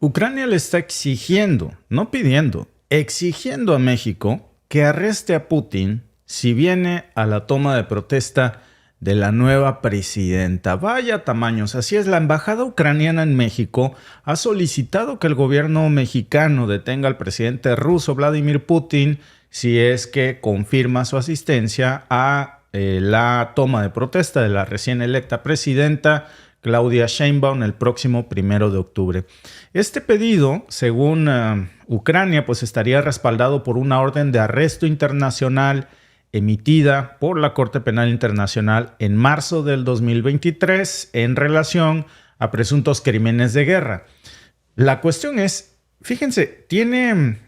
Ucrania le está exigiendo, no pidiendo, exigiendo a México que arreste a Putin si viene a la toma de protesta de la nueva presidenta. Vaya tamaños, así es. La embajada ucraniana en México ha solicitado que el gobierno mexicano detenga al presidente ruso Vladimir Putin si es que confirma su asistencia a la toma de protesta de la recién electa presidenta Claudia Sheinbaum el próximo 1 de octubre. Este pedido, según Ucrania, pues estaría respaldado por una orden de arresto internacional emitida por la Corte Penal Internacional en marzo del 2023 en relación a presuntos crímenes de guerra. La cuestión es, fíjense, tiene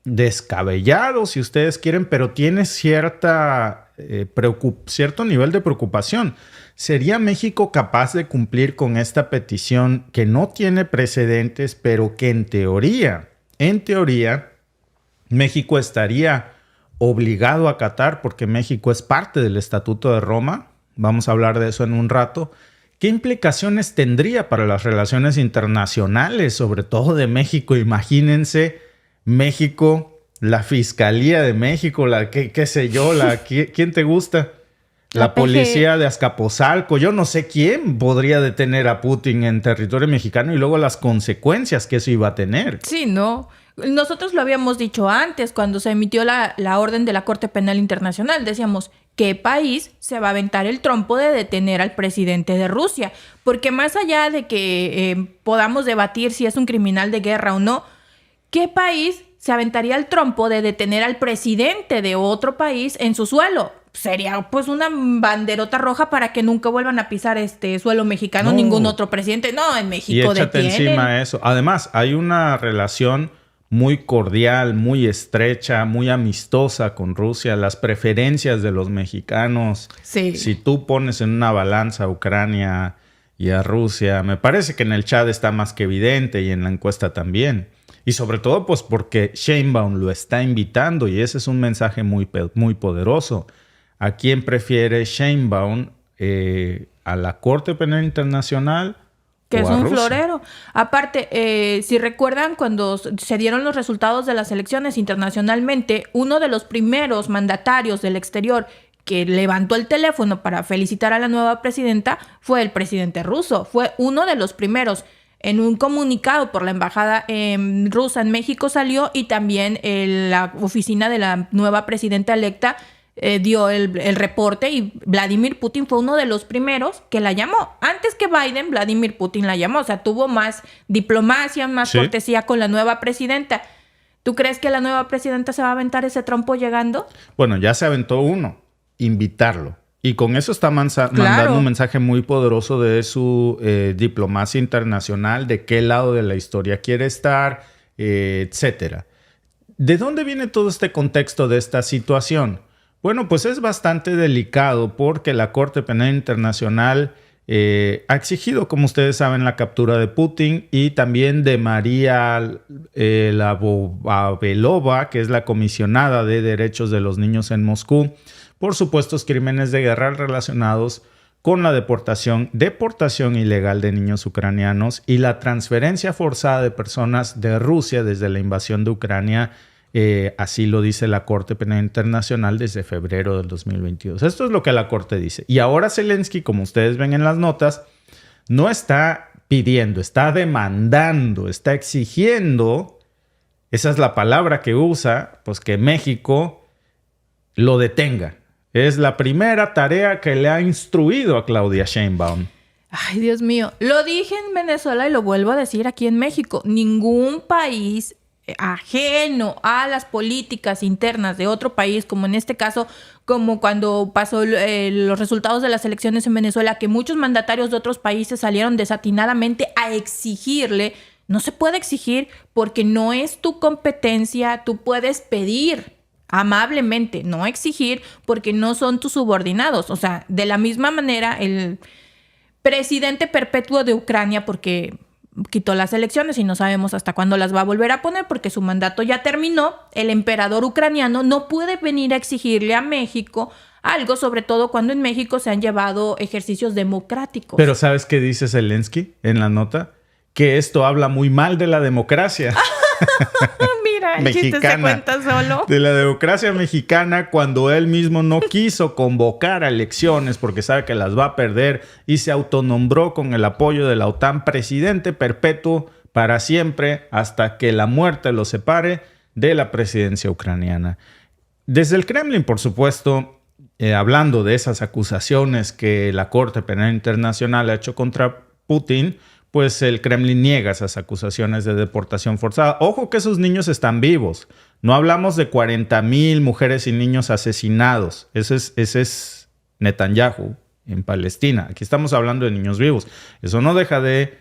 descabellado si ustedes quieren, pero tiene cierto nivel de preocupación. ¿Sería México capaz de cumplir con esta petición que no tiene precedentes, pero que en teoría, México estaría obligado a acatar porque México es parte del Estatuto de Roma? Vamos a hablar de eso en un rato. ¿Qué implicaciones tendría para las relaciones internacionales, sobre todo de México? Imagínense, México, la Fiscalía de México, ¿quién te gusta? La policía de Azcapotzalco, yo no sé quién podría detener a Putin en territorio mexicano y luego las consecuencias que eso iba a tener. Sí, ¿no? Nosotros lo habíamos dicho antes, cuando se emitió la orden de la Corte Penal Internacional. Decíamos, ¿qué país se va a aventar el trompo de detener al presidente de Rusia? Porque más allá de que podamos debatir si es un criminal de guerra o no, ¿qué país se aventaría el trompo de detener al presidente de otro país en su suelo? Sería pues una banderota roja para que nunca vuelvan a pisar suelo mexicano ningún otro presidente. No, en México y échate detienen. Encima eso. Además, hay una relación muy cordial, muy estrecha, muy amistosa con Rusia. Las preferencias de los mexicanos. Sí. Si tú pones en una balanza a Ucrania y a Rusia, me parece que en el chat está más que evidente y en la encuesta también. Y sobre todo pues porque Sheinbaum lo está invitando y ese es un mensaje muy, muy poderoso. ¿A quién prefiere Sheinbaum? ¿A la Corte Penal Internacional? Que es un Rusia? florero. Aparte, si recuerdan, cuando se dieron los resultados de las elecciones internacionalmente, uno de los primeros mandatarios del exterior que levantó el teléfono para felicitar a la nueva presidenta fue el presidente ruso. Fue uno de los primeros. En un comunicado por la embajada rusa en México salió y también la oficina de la nueva presidenta electa dio el reporte y Vladimir Putin fue uno de los primeros que la llamó. Antes que Biden, Vladimir Putin la llamó. O sea, tuvo más diplomacia, más cortesía con la nueva presidenta. ¿Tú crees que la nueva presidenta se va a aventar ese trompo llegando? Bueno, ya se aventó uno. Invitarlo. Y con eso está mandando un mensaje muy poderoso de su diplomacia internacional, de qué lado de la historia quiere estar, etcétera. ¿De dónde viene todo este contexto de esta situación? Bueno, pues es bastante delicado porque la Corte Penal Internacional ha exigido, como ustedes saben, la captura de Putin y también de María Lavabelova, que es la comisionada de derechos de los niños en Moscú, por supuestos crímenes de guerra relacionados con la deportación ilegal de niños ucranianos y la transferencia forzada de personas de Rusia desde la invasión de Ucrania. Así lo dice la Corte Penal Internacional desde febrero del 2022. Esto es lo que la Corte dice. Y ahora Zelensky, como ustedes ven en las notas, no está pidiendo, está demandando, está exigiendo, esa es la palabra que usa, pues que México lo detenga. Es la primera tarea que le ha instruido a Claudia Sheinbaum. Ay, Dios mío. Lo dije en Venezuela y lo vuelvo a decir aquí en México. Ningún país ajeno a las políticas internas de otro país, como en este caso, como cuando pasó los resultados de las elecciones en Venezuela, que muchos mandatarios de otros países salieron desatinadamente a exigirle. No se puede exigir porque no es tu competencia. Tú puedes pedir amablemente, no exigir porque no son tus subordinados. O sea, de la misma manera, el presidente perpetuo de Ucrania, porque quitó las elecciones y no sabemos hasta cuándo las va a volver a poner porque su mandato ya terminó, el emperador ucraniano no puede venir a exigirle a México algo, sobre todo cuando en México se han llevado ejercicios democráticos. Pero ¿sabes qué dice Zelensky en la nota? que esto habla muy mal de la democracia. Mira, el chiste se cuenta solo. De la democracia mexicana, cuando él mismo no quiso convocar a elecciones porque sabe que las va a perder y se autonombró con el apoyo de la OTAN presidente perpetuo para siempre hasta que la muerte lo separe de la presidencia ucraniana. Desde el Kremlin, por supuesto, hablando de esas acusaciones que la Corte Penal Internacional ha hecho contra Putin, pues el Kremlin niega esas acusaciones de deportación forzada. Ojo que esos niños están vivos. No hablamos de 40,000 mujeres y niños asesinados. Ese es Netanyahu en Palestina. Aquí estamos hablando de niños vivos. Eso no deja de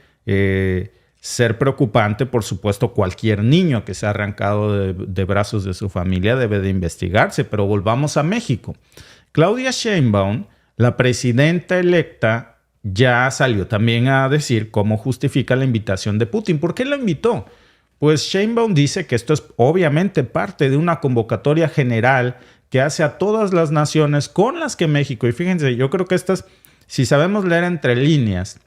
ser preocupante. Por supuesto, cualquier niño que sea arrancado de brazos de su familia debe de investigarse. Pero volvamos a México. Claudia Sheinbaum, la presidenta electa, ya salió también a decir cómo justifica la invitación de Putin. ¿Por qué la invitó? Pues Sheinbaum dice que esto es obviamente parte de una convocatoria general que hace a todas las naciones con las que México, y fíjense, yo creo que estas, si sabemos leer entre líneas,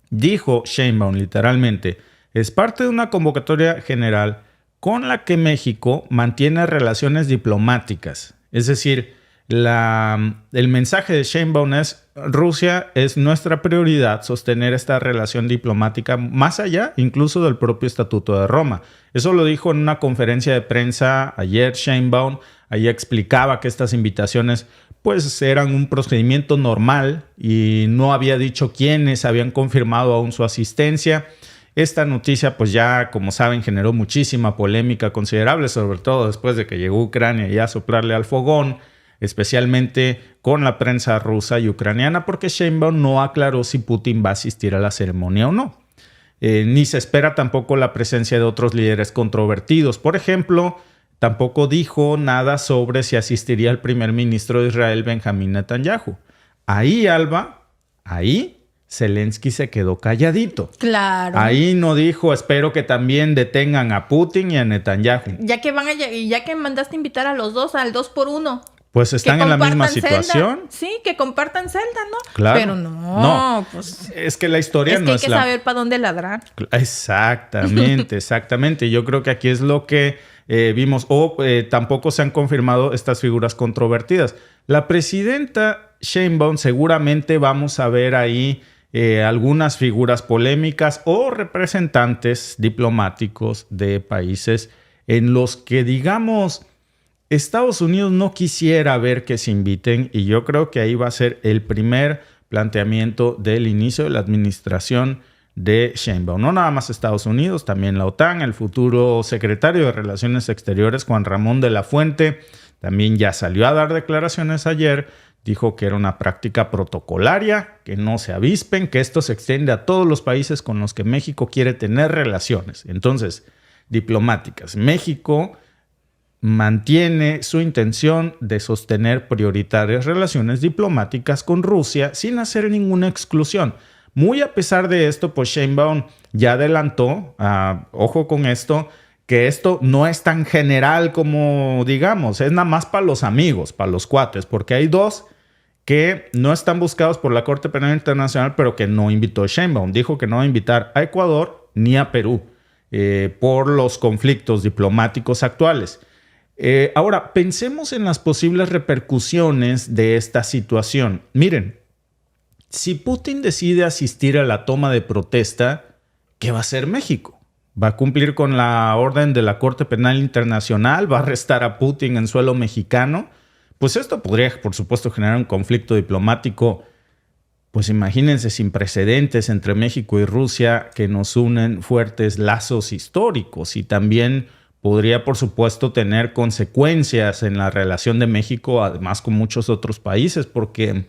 dijo Sheinbaum literalmente, es parte de una convocatoria general con la que México mantiene relaciones diplomáticas. Es decir, el mensaje de Sheinbaum es: Rusia es nuestra prioridad, sostener esta relación diplomática más allá incluso del propio Estatuto de Roma. Eso lo dijo en una conferencia de prensa ayer Sheinbaum. Ahí explicaba que estas invitaciones pues eran un procedimiento normal y no había dicho quiénes habían confirmado aún su asistencia. Esta noticia pues ya, como saben, generó muchísima polémica considerable, sobre todo después de que llegó Ucrania ya a soplarle al fogón, especialmente con la prensa rusa y ucraniana, porque Sheinbaum no aclaró si Putin va a asistir a la ceremonia o no. Ni se espera tampoco la presencia de otros líderes controvertidos. Por ejemplo, tampoco dijo nada sobre si asistiría el primer ministro de Israel, Benjamín Netanyahu. Ahí, Alba, Zelensky se quedó calladito. Claro. Ahí no dijo, espero que también detengan a Putin y a Netanyahu. Ya que mandaste invitar a los dos, al 2x1. Pues están en la misma situación. Celda. Sí, que compartan celda, ¿no? Claro. Pero no, pues... Es que la historia no es hay que saber para dónde ladrar. Exactamente. Yo creo que aquí es lo que vimos. Tampoco se han confirmado estas figuras controvertidas. La presidenta Sheinbaum, seguramente vamos a ver ahí algunas figuras polémicas o representantes diplomáticos de países en los que, digamos, Estados Unidos no quisiera ver que se inviten, y yo creo que ahí va a ser el primer planteamiento del inicio de la administración de Sheinbaum. No nada más Estados Unidos, también la OTAN. El futuro secretario de Relaciones Exteriores, Juan Ramón de la Fuente, también ya salió a dar declaraciones ayer. Dijo que era una práctica protocolaria, que no se avispen, que esto se extiende a todos los países con los que México quiere tener relaciones. Entonces, diplomáticas. México mantiene su intención de sostener prioritarias relaciones diplomáticas con Rusia sin hacer ninguna exclusión. Muy a pesar de esto, pues Sheinbaum ya adelantó, ojo con esto, que esto no es tan general como digamos, es nada más para los amigos, para los cuates, porque hay dos que no están buscados por la Corte Penal Internacional, pero que no invitó Sheinbaum. Dijo que no va a invitar a Ecuador ni a Perú por los conflictos diplomáticos actuales. Ahora, pensemos en las posibles repercusiones de esta situación. Miren, si Putin decide asistir a la toma de protesta, ¿qué va a hacer México? ¿Va a cumplir con la orden de la Corte Penal Internacional? ¿Va a arrestar a Putin en suelo mexicano? Pues esto podría, por supuesto, generar un conflicto diplomático, pues imagínense, sin precedentes entre México y Rusia, que nos unen fuertes lazos históricos, y también podría, por supuesto, tener consecuencias en la relación de México, además con muchos otros países, porque,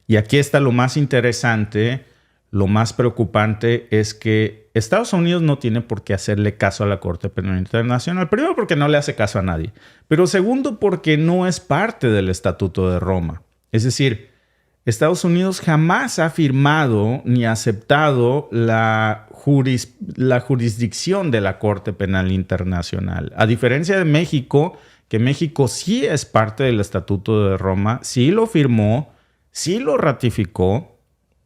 y aquí está lo más interesante, lo más preocupante, es que Estados Unidos no tiene por qué hacerle caso a la Corte Penal Internacional. Primero, porque no le hace caso a nadie. Pero segundo, porque no es parte del Estatuto de Roma. Es decir, Estados Unidos jamás ha firmado ni aceptado la jurisdicción de la Corte Penal Internacional. A diferencia de México, que México sí es parte del Estatuto de Roma, sí lo firmó, sí lo ratificó,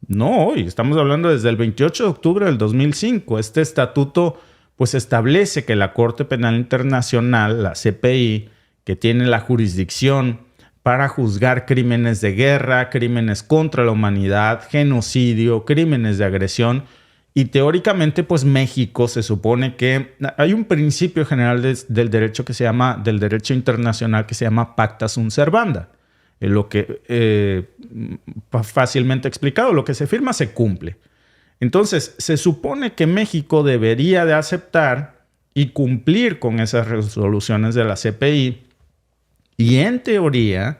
No hoy, estamos hablando desde el 28 de octubre del 2005. Este estatuto pues establece que la Corte Penal Internacional, la CPI, que tiene la jurisdicción para juzgar crímenes de guerra, crímenes contra la humanidad, genocidio, crímenes de agresión. Y teóricamente, pues México se supone que hay un principio general del derecho del derecho internacional que se llama pacta sunt servanda. Lo que fácilmente explicado, lo que se firma se cumple. Entonces, se supone que México debería de aceptar y cumplir con esas resoluciones de la CPI. Y en teoría,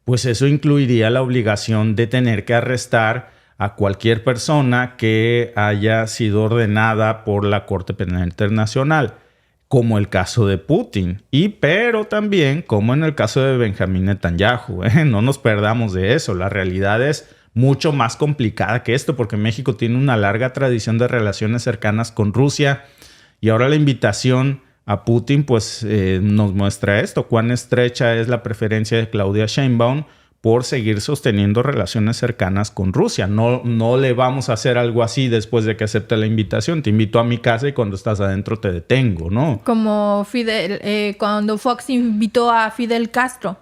pues eso incluiría la obligación de tener que arrestar a cualquier persona que haya sido ordenada por la Corte Penal Internacional, como el caso de Putin, pero también como en el caso de Benjamín Netanyahu. No nos perdamos de eso. La realidad es mucho más complicada que esto, porque México tiene una larga tradición de relaciones cercanas con Rusia, y ahora la invitación a Putin pues nos muestra esto, cuán estrecha es la preferencia de Claudia Sheinbaum por seguir sosteniendo relaciones cercanas con Rusia. No le vamos a hacer algo así después de que acepte la invitación. Te invito a mi casa y cuando estás adentro te detengo, ¿no? Como Fidel, cuando Fox invitó a Fidel Castro.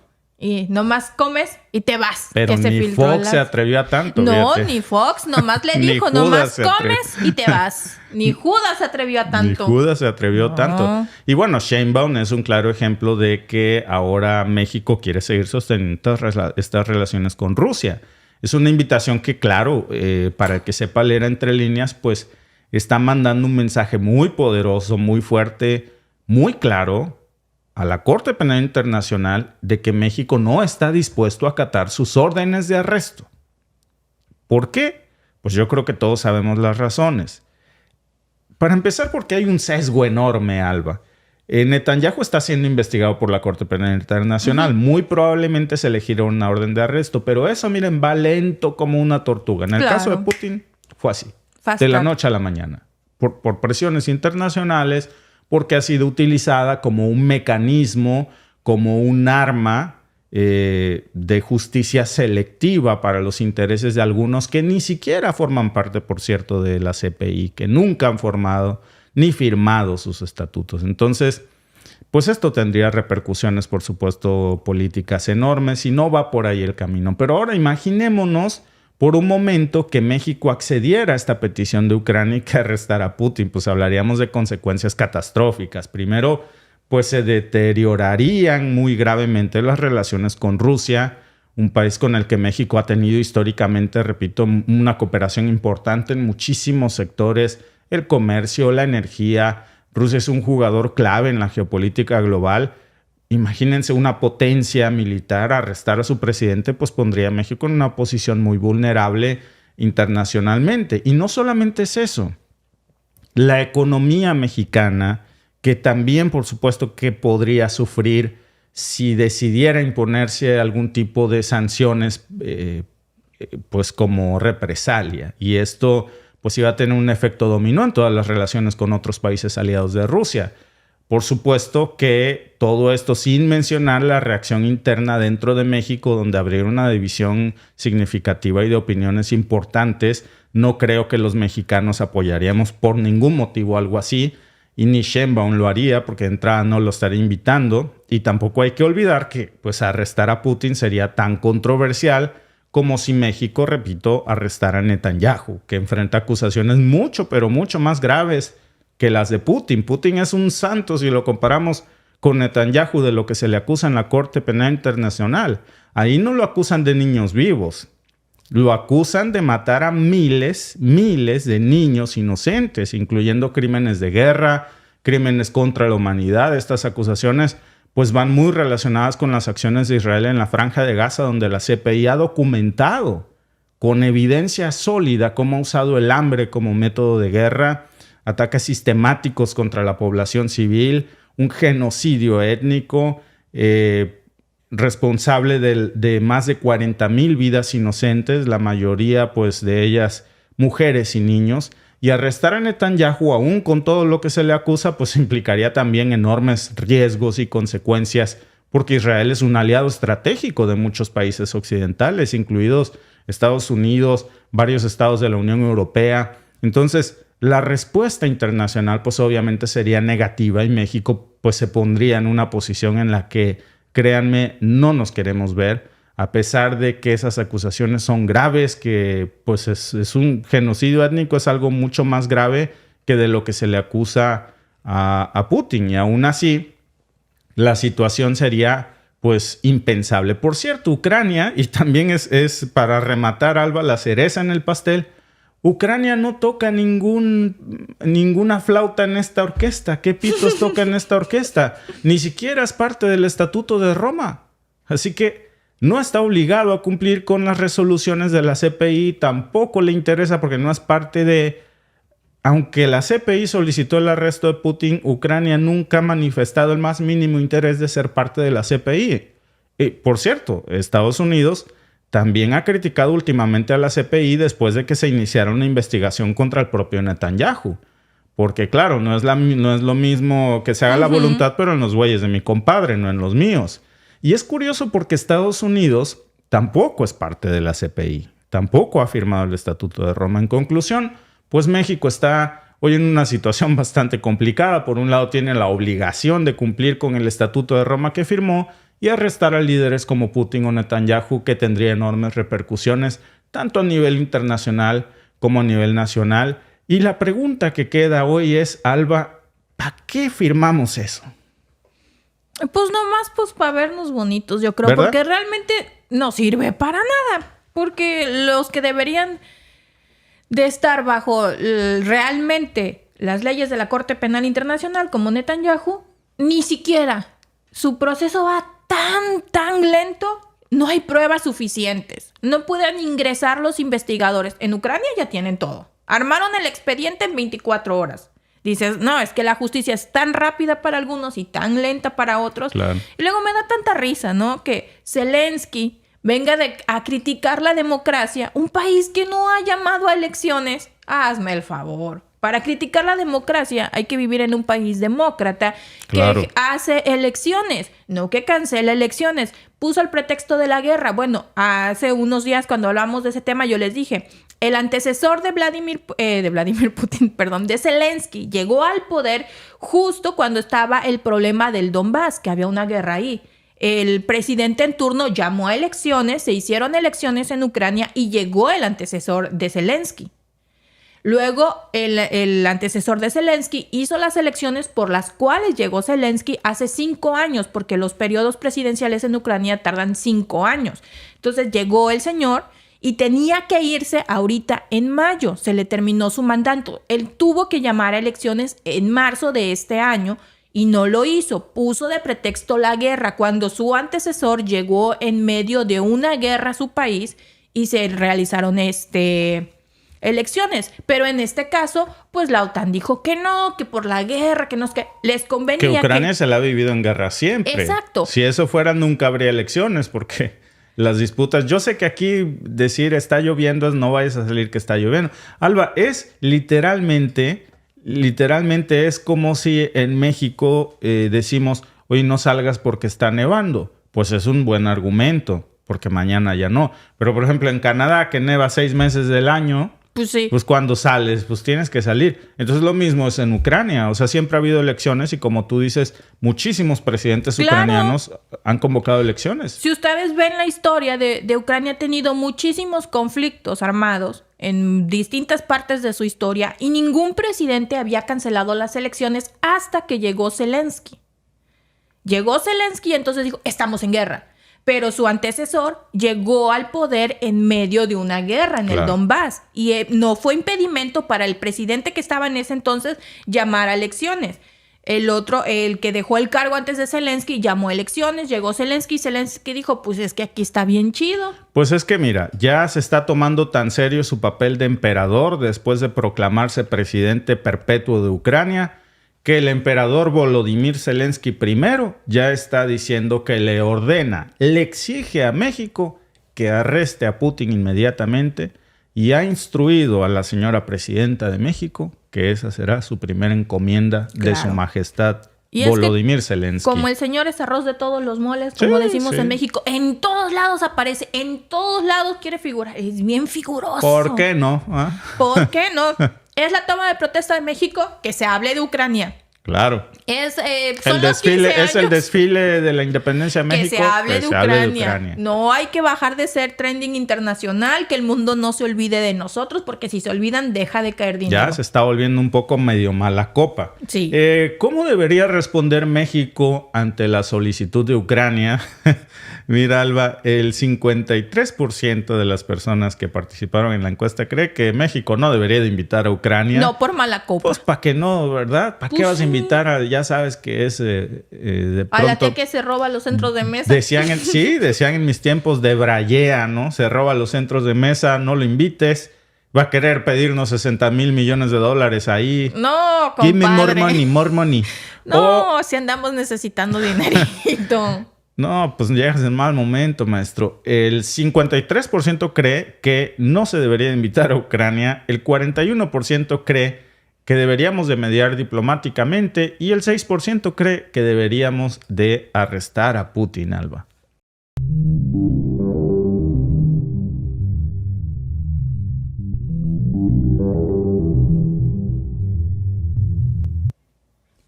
Y nomás comes y te vas. Pero que ni Fox se atrevió a tanto. No, fíjate. Ni Fox. Nomás le dijo, nomás comes y te vas. Ni Judas se atrevió a tanto. Ni Judas se atrevió tanto. Y bueno, Sheinbaum es un claro ejemplo de que ahora México quiere seguir sosteniendo estas relaciones con Rusia. Es una invitación que, claro, para el que sepa leer entre líneas, pues está mandando un mensaje muy poderoso, muy fuerte, muy claro a la Corte Penal Internacional de que México no está dispuesto a acatar sus órdenes de arresto. ¿Por qué? Pues yo creo que todos sabemos las razones. Para empezar, porque hay un sesgo enorme, Alba. Netanyahu está siendo investigado por la Corte Penal Internacional. Muy probablemente se elegirá una orden de arresto, pero eso, miren, va lento como una tortuga. En el caso de Putin fue así, de la noche a la mañana, por presiones internacionales, porque ha sido utilizada como un mecanismo, como un arma de justicia selectiva para los intereses de algunos que ni siquiera forman parte, por cierto, de la CPI, que nunca han formado ni firmado sus estatutos. Entonces, pues esto tendría repercusiones, por supuesto, políticas enormes y no va por ahí el camino. Pero ahora imaginémonos por un momento que México accediera a esta petición de Ucrania y que arrestara a Putin, pues hablaríamos de consecuencias catastróficas. Primero, pues se deteriorarían muy gravemente las relaciones con Rusia, un país con el que México ha tenido históricamente, repito, una cooperación importante en muchísimos sectores, el comercio, la energía. Rusia es un jugador clave en la geopolítica global. Imagínense una potencia militar arrestar a su presidente, pues pondría a México en una posición muy vulnerable internacionalmente. Y no solamente es eso. La economía mexicana, que también, por supuesto, que podría sufrir si decidiera imponerse algún tipo de sanciones, pues como represalia. Y esto, pues iba a tener un efecto dominó en todas las relaciones con otros países aliados de Rusia. Por supuesto que todo esto sin mencionar la reacción interna dentro de México, donde habría una división significativa y de opiniones importantes. No creo que los mexicanos apoyaríamos por ningún motivo algo así, y ni Sheinbaum lo haría porque de entrada no lo estaría invitando. Y tampoco hay que olvidar que pues, arrestar a Putin sería tan controversial como si México, repito, arrestara a Netanyahu, que enfrenta acusaciones mucho, pero mucho más graves que las de Putin. Putin es un santo si lo comparamos con Netanyahu de lo que se le acusa en la Corte Penal Internacional. Ahí no lo acusan de niños vivos. Lo acusan de matar a miles de niños inocentes, incluyendo crímenes de guerra, crímenes contra la humanidad. Estas acusaciones pues van muy relacionadas con las acciones de Israel en la Franja de Gaza, donde la CPI ha documentado con evidencia sólida cómo ha usado el hambre como método de guerra, ataques sistemáticos contra la población civil, un genocidio étnico responsable de más de 40,000 vidas inocentes, la mayoría pues de ellas mujeres y niños. Y arrestar a Netanyahu, aún con todo lo que se le acusa, pues implicaría también enormes riesgos y consecuencias, porque Israel es un aliado estratégico de muchos países occidentales, incluidos Estados Unidos, varios estados de la Unión Europea. Entonces, la respuesta internacional pues obviamente sería negativa y México pues se pondría en una posición en la que, créanme, no nos queremos ver, a pesar de que esas acusaciones son graves, que pues es un genocidio étnico, es algo mucho más grave que de lo que se le acusa a Putin. Y aún así, la situación sería pues impensable. Por cierto, Ucrania, y también es para rematar, Alba, la cereza en el pastel, Ucrania no toca ninguna flauta en esta orquesta. ¿Qué pitos toca en esta orquesta? Ni siquiera es parte del Estatuto de Roma. Así que no está obligado a cumplir con las resoluciones de la CPI. Tampoco le interesa porque no es parte de... Aunque la CPI solicitó el arresto de Putin, Ucrania nunca ha manifestado el más mínimo interés de ser parte de la CPI. Y, por cierto, Estados Unidos también ha criticado últimamente a la CPI después de que se iniciara una investigación contra el propio Netanyahu. Porque, claro, no es lo mismo que se haga la voluntad, pero en los bueyes de mi compadre, no en los míos. Y es curioso porque Estados Unidos tampoco es parte de la CPI. Tampoco ha firmado el Estatuto de Roma. En conclusión, pues México está hoy en una situación bastante complicada. Por un lado, tiene la obligación de cumplir con el Estatuto de Roma que firmó y arrestar a líderes como Putin o Netanyahu, que tendría enormes repercusiones tanto a nivel internacional como a nivel nacional. Y la pregunta que queda hoy es, Alba, ¿para qué firmamos eso? Pues nomás pues para vernos bonitos, yo creo. ¿Verdad? Porque realmente no sirve para nada. Porque los que deberían de estar bajo realmente las leyes de la Corte Penal Internacional, como Netanyahu, ni siquiera su proceso va tan lento, no hay pruebas suficientes. No pueden ingresar los investigadores. En Ucrania ya tienen todo. Armaron el expediente en 24 horas. Dices, no, es que la justicia es tan rápida para algunos y tan lenta para otros. Claro. Y luego me da tanta risa, ¿no? Que Zelensky venga a criticar la democracia, un país que no ha llamado a elecciones. Hazme el favor. Para criticar la democracia hay que vivir en un país demócrata que Claro. hace elecciones, no que cancela elecciones. Puso el pretexto de la guerra. Bueno, hace unos días cuando hablamos de ese tema yo les dije, el antecesor de de Zelensky, llegó al poder justo cuando estaba el problema del Donbass, que había una guerra ahí. El presidente en turno llamó a elecciones, se hicieron elecciones en Ucrania y llegó el antecesor de Zelensky. Luego, el antecesor de Zelensky hizo las elecciones por las cuales llegó Zelensky hace 5 años, porque los periodos presidenciales en Ucrania tardan 5 años. Entonces, llegó el señor y tenía que irse ahorita en mayo. Se le terminó su mandato. Él tuvo que llamar a elecciones en marzo de este año y no lo hizo. Puso de pretexto la guerra cuando su antecesor llegó en medio de una guerra a su país y se realizaron elecciones. Pero en este caso, pues la OTAN dijo que no, que por la guerra, que no es que les convenía. Que Ucrania se la ha vivido en guerra siempre. Exacto. Si eso fuera, nunca habría elecciones, porque las disputas... Yo sé que aquí decir está lloviendo es no vayas a salir que está lloviendo. Alba, es literalmente es como si en México decimos, oye, no salgas porque está nevando. Pues es un buen argumento, porque mañana ya no. Pero, por ejemplo, en Canadá, que neva 6 meses del año... Pues sí. Pues cuando sales, pues tienes que salir. Entonces lo mismo es en Ucrania. O sea, siempre ha habido elecciones y como tú dices, muchísimos presidentes ucranianos han convocado elecciones. Si ustedes ven la historia de Ucrania, ha tenido muchísimos conflictos armados en distintas partes de su historia y ningún presidente había cancelado las elecciones hasta que llegó Zelensky. Llegó Zelensky y entonces dijo, estamos en guerra. Pero su antecesor llegó al poder en medio de una guerra en el Donbass. Y no fue impedimento para el presidente que estaba en ese entonces llamar a elecciones. El otro, el que dejó el cargo antes de Zelensky, llamó a elecciones, llegó Zelensky y Zelensky dijo, pues es que aquí está bien chido. Pues es que mira, ya se está tomando tan serio su papel de emperador después de proclamarse presidente perpetuo de Ucrania, que el emperador Volodymyr Zelensky primero ya está diciendo que le ordena, le exige a México que arreste a Putin inmediatamente y ha instruido a la señora presidenta de México que esa será su primera encomienda de su majestad Y Volodymyr Zelensky. Como el señor es arroz de todos los moles, como decimos en México, en todos lados aparece, en todos lados quiere figurar. Es bien figuroso. ¿Por qué no? ¿Por qué no? Es la toma de protesta de México, que se hable de Ucrania. Claro. Son el desfile de la independencia de México. Que se hable de Ucrania. No hay que bajar de ser trending internacional, que el mundo no se olvide de nosotros, porque si se olvidan, deja de caer dinero. Ya se está volviendo un poco medio mala copa. Sí. ¿Cómo debería responder México ante la solicitud de Ucrania? Mira, Alba, el 53% de las personas que participaron en la encuesta cree que México no debería de invitar a Ucrania. No por mala copa. Pues para que no, ¿verdad? ¿Para qué vas a invitar a, ya sabes que es de pronto... A la que se roba los centros de mesa. Decían en mis tiempos de Brayea, ¿no? Se roba los centros de mesa, no lo invites. Va a querer pedirnos 60 mil millones de dólares ahí. No, compadre. Give me more money. No, si andamos necesitando dinerito. No, pues llegas en mal momento, maestro. El 53% cree que no se debería invitar a Ucrania. El 41% cree que deberíamos de mediar diplomáticamente. Y el 6% cree que deberíamos de arrestar a Putin, Alba.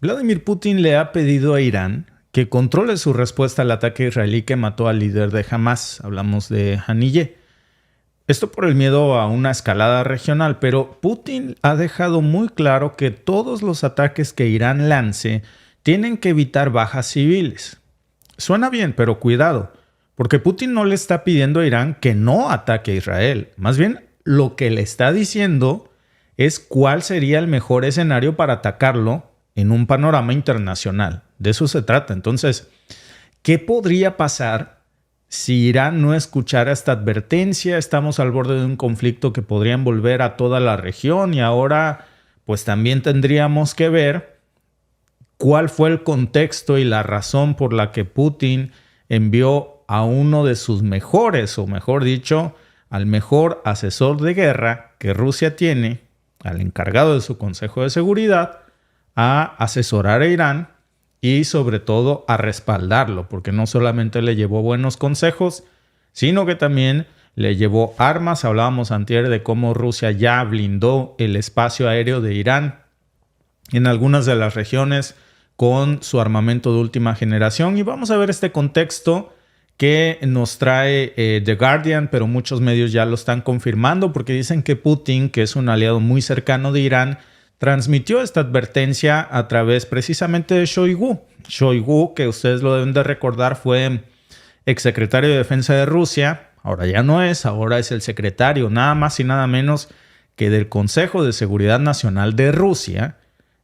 Vladimir Putin le ha pedido a Irán que controle su respuesta al ataque israelí que mató al líder de Hamas. Hablamos de Haniyeh. Esto por el miedo a una escalada regional, pero Putin ha dejado muy claro que todos los ataques que Irán lance tienen que evitar bajas civiles. Suena bien, pero cuidado, porque Putin no le está pidiendo a Irán que no ataque a Israel. Más bien, lo que le está diciendo es cuál sería el mejor escenario para atacarlo en un panorama internacional. De eso se trata. Entonces, ¿qué podría pasar si Irán no escuchara esta advertencia? Estamos al borde de un conflicto que podría envolver a toda la región y ahora pues también tendríamos que ver cuál fue el contexto y la razón por la que Putin envió a uno de sus mejores, o mejor dicho, al mejor asesor de guerra que Rusia tiene, al encargado de su Consejo de Seguridad, a asesorar a Irán y sobre todo a respaldarlo, porque no solamente le llevó buenos consejos, sino que también le llevó armas. Hablábamos antier de cómo Rusia ya blindó el espacio aéreo de Irán en algunas de las regiones con su armamento de última generación. Y vamos a ver este contexto que nos trae The Guardian, pero muchos medios ya lo están confirmando porque dicen que Putin, que es un aliado muy cercano de Irán, transmitió esta advertencia a través precisamente de Shoigu. Shoigu, que ustedes lo deben de recordar, fue exsecretario de Defensa de Rusia. Ahora ya no es, ahora es el secretario nada más y nada menos que del Consejo de Seguridad Nacional de Rusia.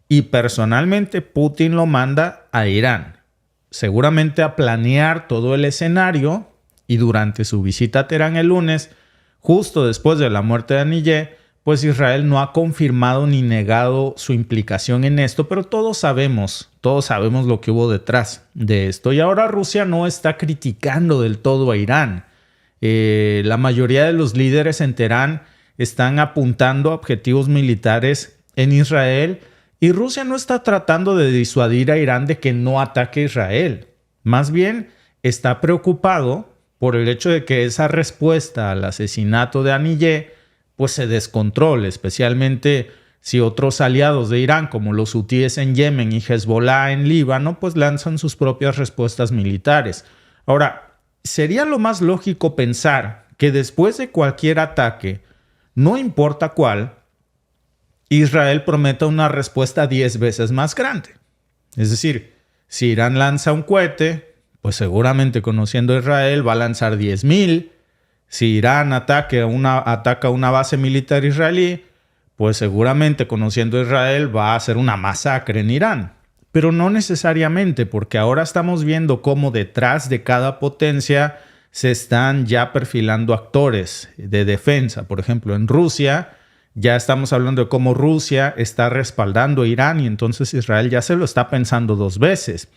Y personalmente Putin lo manda a Irán, seguramente a planear todo el escenario. Y durante su visita a Teherán el lunes, justo después de la muerte de Haniyeh, pues Israel no ha confirmado ni negado su implicación en esto, pero todos sabemos lo que hubo detrás de esto. Y ahora Rusia no está criticando del todo a Irán. La mayoría de los líderes en Teherán están apuntando a objetivos militares en Israel y Rusia no está tratando de disuadir a Irán de que no ataque a Israel. Más bien está preocupado por el hecho de que esa respuesta al asesinato de Haniyeh pues se descontrole, especialmente si otros aliados de Irán, como los hutíes en Yemen y Hezbollah en Líbano, pues lanzan sus propias respuestas militares. Ahora, sería lo más lógico pensar que después de cualquier ataque, no importa cuál, Israel prometa una respuesta 10 veces más grande. Es decir, si Irán lanza un cohete, pues seguramente conociendo a Israel va a lanzar 10,000. Si Irán ataca una base militar israelí, pues seguramente conociendo a Israel va a hacer una masacre en Irán. Pero no necesariamente, porque ahora estamos viendo cómo detrás de cada potencia se están ya perfilando actores de defensa. Por ejemplo, en Rusia ya estamos hablando de cómo Rusia está respaldando a Irán y entonces Israel ya se lo está pensando 2 veces.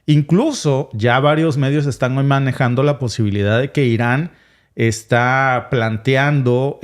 Incluso ya varios medios están hoy manejando la posibilidad de que Irán está planteando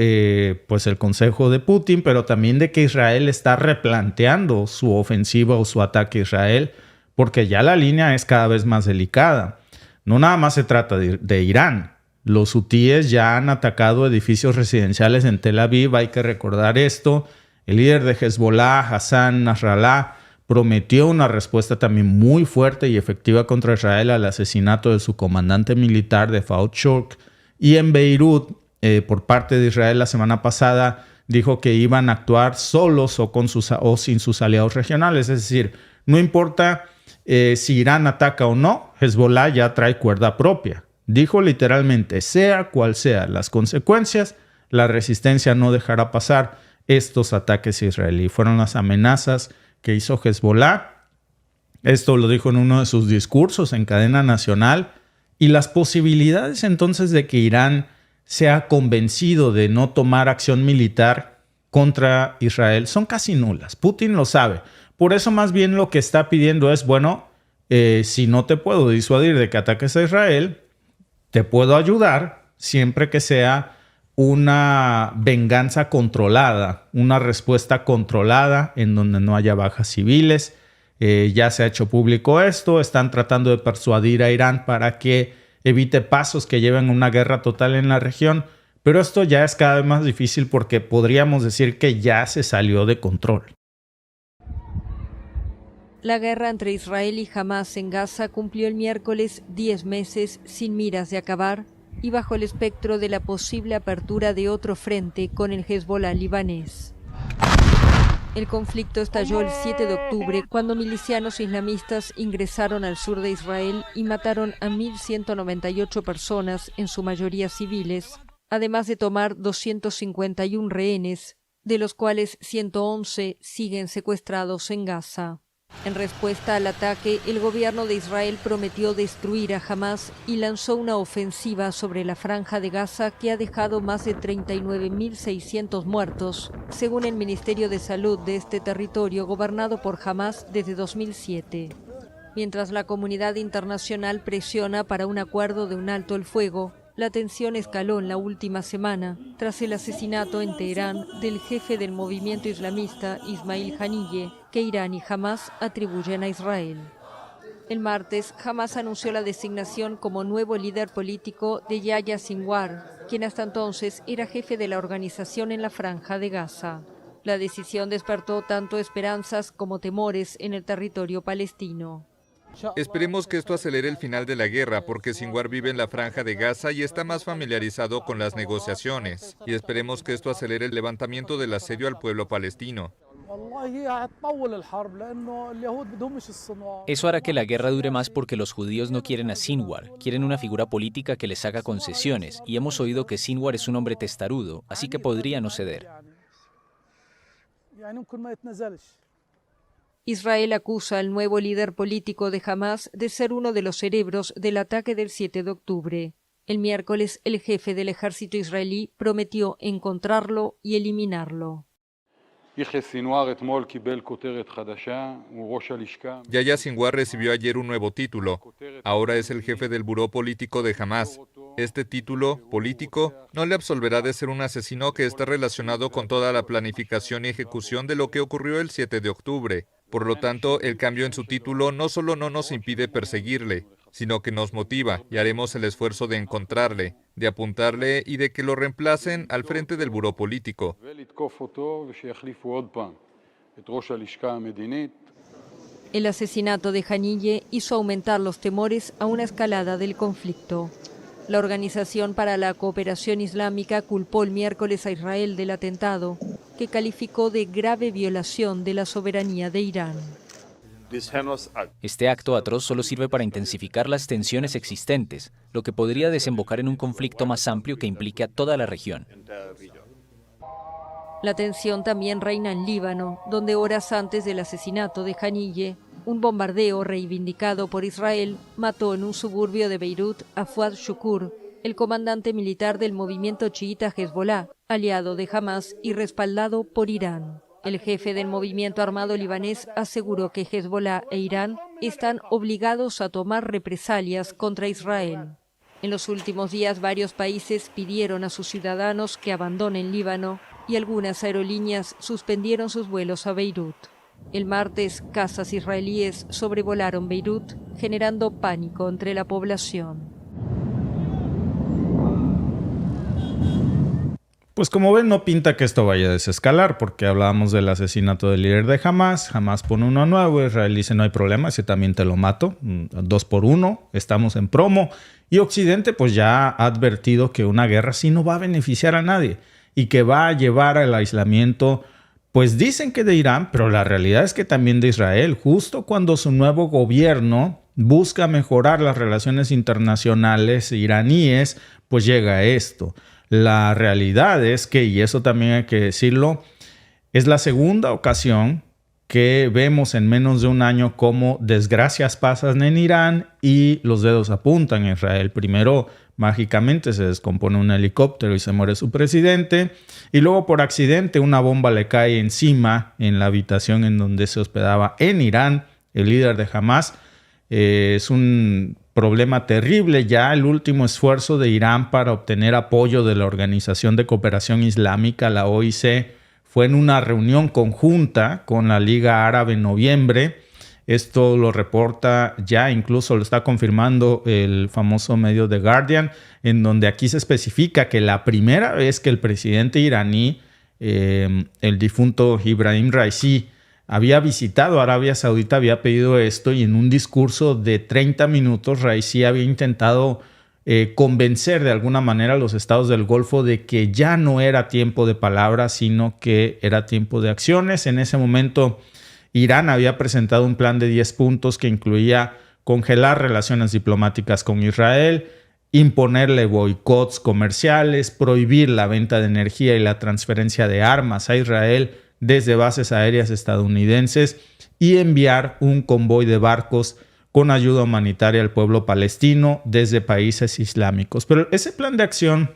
pues el consejo de Putin, pero también de que Israel está replanteando su ofensiva o su ataque a Israel porque ya la línea es cada vez más delicada. No nada más se trata de Irán. Los hutíes ya han atacado edificios residenciales en Tel Aviv, hay que recordar esto. El líder de Hezbollah, Hassan Nasrallah, prometió una respuesta también muy fuerte y efectiva contra Israel al asesinato de su comandante militar de Fahd Shukr. Y en Beirut, por parte de Israel la semana pasada, dijo que iban a actuar solos o sin sus aliados regionales. Es decir, no importa si Irán ataca o no, Hezbollah ya trae cuerda propia. Dijo literalmente, sea cual sean las consecuencias, la resistencia no dejará pasar estos ataques israelíes. Fueron las amenazas que hizo Hezbollah. Esto lo dijo en uno de sus discursos en cadena nacional. Y las posibilidades entonces de que Irán sea convencido de no tomar acción militar contra Israel son casi nulas. Putin lo sabe. Por eso más bien lo que está pidiendo es, bueno, si no te puedo disuadir de que ataques a Israel, te puedo ayudar siempre que sea una venganza controlada, una respuesta controlada en donde no haya bajas civiles. Ya se ha hecho público esto, están tratando de persuadir a Irán para que evite pasos que lleven a una guerra total en la región, pero esto ya es cada vez más difícil porque podríamos decir que ya se salió de control. La guerra entre Israel y Hamás en Gaza cumplió el miércoles 10 meses sin miras de acabar y bajo el espectro de la posible apertura de otro frente con el Hezbollah libanés. El conflicto estalló el 7 de octubre cuando milicianos islamistas ingresaron al sur de Israel y mataron a 1.198 personas, en su mayoría civiles, además de tomar 251 rehenes, de los cuales 111 siguen secuestrados en Gaza. En respuesta al ataque, el gobierno de Israel prometió destruir a Hamás y lanzó una ofensiva sobre la franja de Gaza que ha dejado más de 39.600 muertos, según el Ministerio de Salud de este territorio gobernado por Hamás desde 2007. Mientras la comunidad internacional presiona para un acuerdo de un alto el fuego, la tensión escaló en la última semana tras el asesinato en Teherán del jefe del movimiento islamista Ismail Haniyeh, que Irán y Hamás atribuyen a Israel. El martes, Hamás anunció la designación como nuevo líder político de Yahya Sinwar, quien hasta entonces era jefe de la organización en la franja de Gaza. La decisión despertó tanto esperanzas como temores en el territorio palestino. Esperemos que esto acelere el final de la guerra, porque Sinwar vive en la franja de Gaza y está más familiarizado con las negociaciones. Y esperemos que esto acelere el levantamiento del asedio al pueblo palestino. Eso hará que la guerra dure más porque los judíos no quieren a Sinwar, quieren una figura política que les haga concesiones, y hemos oído que Sinwar es un hombre testarudo, así que podría no ceder. Israel acusa al nuevo líder político de Hamás de ser uno de los cerebros del ataque del 7 de octubre. El miércoles, el jefe del ejército israelí prometió encontrarlo y eliminarlo. Yahya Sinwar recibió ayer un nuevo título. Ahora es el jefe del buró político de Hamás. Este título, político, no le absolverá de ser un asesino que está relacionado con toda la planificación y ejecución de lo que ocurrió el 7 de octubre. Por lo tanto, el cambio en su título no solo no nos impide perseguirle, sino que nos motiva y haremos el esfuerzo de encontrarle, de apuntarle y de que lo reemplacen al frente del buró político. El asesinato de Haniyeh hizo aumentar los temores a una escalada del conflicto. La Organización para la Cooperación Islámica culpó el miércoles a Israel del atentado, que calificó de grave violación de la soberanía de Irán. Este acto atroz solo sirve para intensificar las tensiones existentes, lo que podría desembocar en un conflicto más amplio que implique a toda la región. La tensión también reina en Líbano, donde horas antes del asesinato de Haniyeh, un bombardeo reivindicado por Israel mató en un suburbio de Beirut a Fahd Shukr, el comandante militar del movimiento chiita Hezbollah, aliado de Hamás y respaldado por Irán. El jefe del movimiento armado libanés aseguró que Hezbollah e Irán están obligados a tomar represalias contra Israel. En los últimos días, varios países pidieron a sus ciudadanos que abandonen Líbano y algunas aerolíneas suspendieron sus vuelos a Beirut. El martes, cazas israelíes sobrevolaron Beirut, generando pánico entre la población. Pues como ven, no pinta que esto vaya a desescalar, porque hablábamos del asesinato del líder de Hamas. Hamas pone uno nuevo, Israel dice no hay problema, ese también te lo mato, 2 por 1, estamos en promo. Y Occidente pues ya ha advertido que una guerra así no va a beneficiar a nadie y que va a llevar al aislamiento, pues dicen que de Irán, pero la realidad es que también de Israel, justo cuando su nuevo gobierno busca mejorar las relaciones internacionales iraníes, pues llega esto. La realidad es que, y eso también hay que decirlo, es la segunda ocasión que vemos en menos de un año cómo desgracias pasan en Irán y los dedos apuntan a Israel. Primero, mágicamente se descompone un helicóptero y se muere su presidente, y luego por accidente una bomba le cae encima en la habitación en donde se hospedaba en Irán el líder de Hamas. Es un problema terrible. Ya el último esfuerzo de Irán para obtener apoyo de la Organización de Cooperación Islámica, la OIC, fue en una reunión conjunta con la Liga Árabe en noviembre. Esto lo reporta ya, incluso lo está confirmando el famoso medio The Guardian, en donde aquí se especifica que la primera vez que el presidente iraní, el difunto Ibrahim Raisi, había visitado Arabia Saudita, había pedido esto, y en un discurso de 30 minutos Raisi había intentado convencer de alguna manera a los estados del Golfo de que ya no era tiempo de palabras, sino que era tiempo de acciones. En ese momento Irán había presentado un plan de 10 puntos que incluía congelar relaciones diplomáticas con Israel, imponerle boicots comerciales, prohibir la venta de energía y la transferencia de armas a Israel desde bases aéreas estadounidenses y enviar un convoy de barcos con ayuda humanitaria al pueblo palestino desde países islámicos. Pero ese plan de acción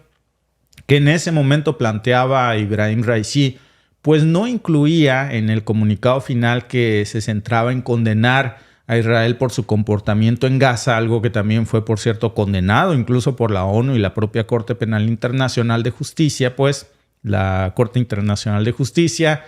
que en ese momento planteaba Ibrahim Raisi, pues no incluía en el comunicado final que se centraba en condenar a Israel por su comportamiento en Gaza, algo que también fue, por cierto, condenado incluso por la ONU y la propia Corte Penal Internacional de Justicia, pues la Corte Internacional de Justicia.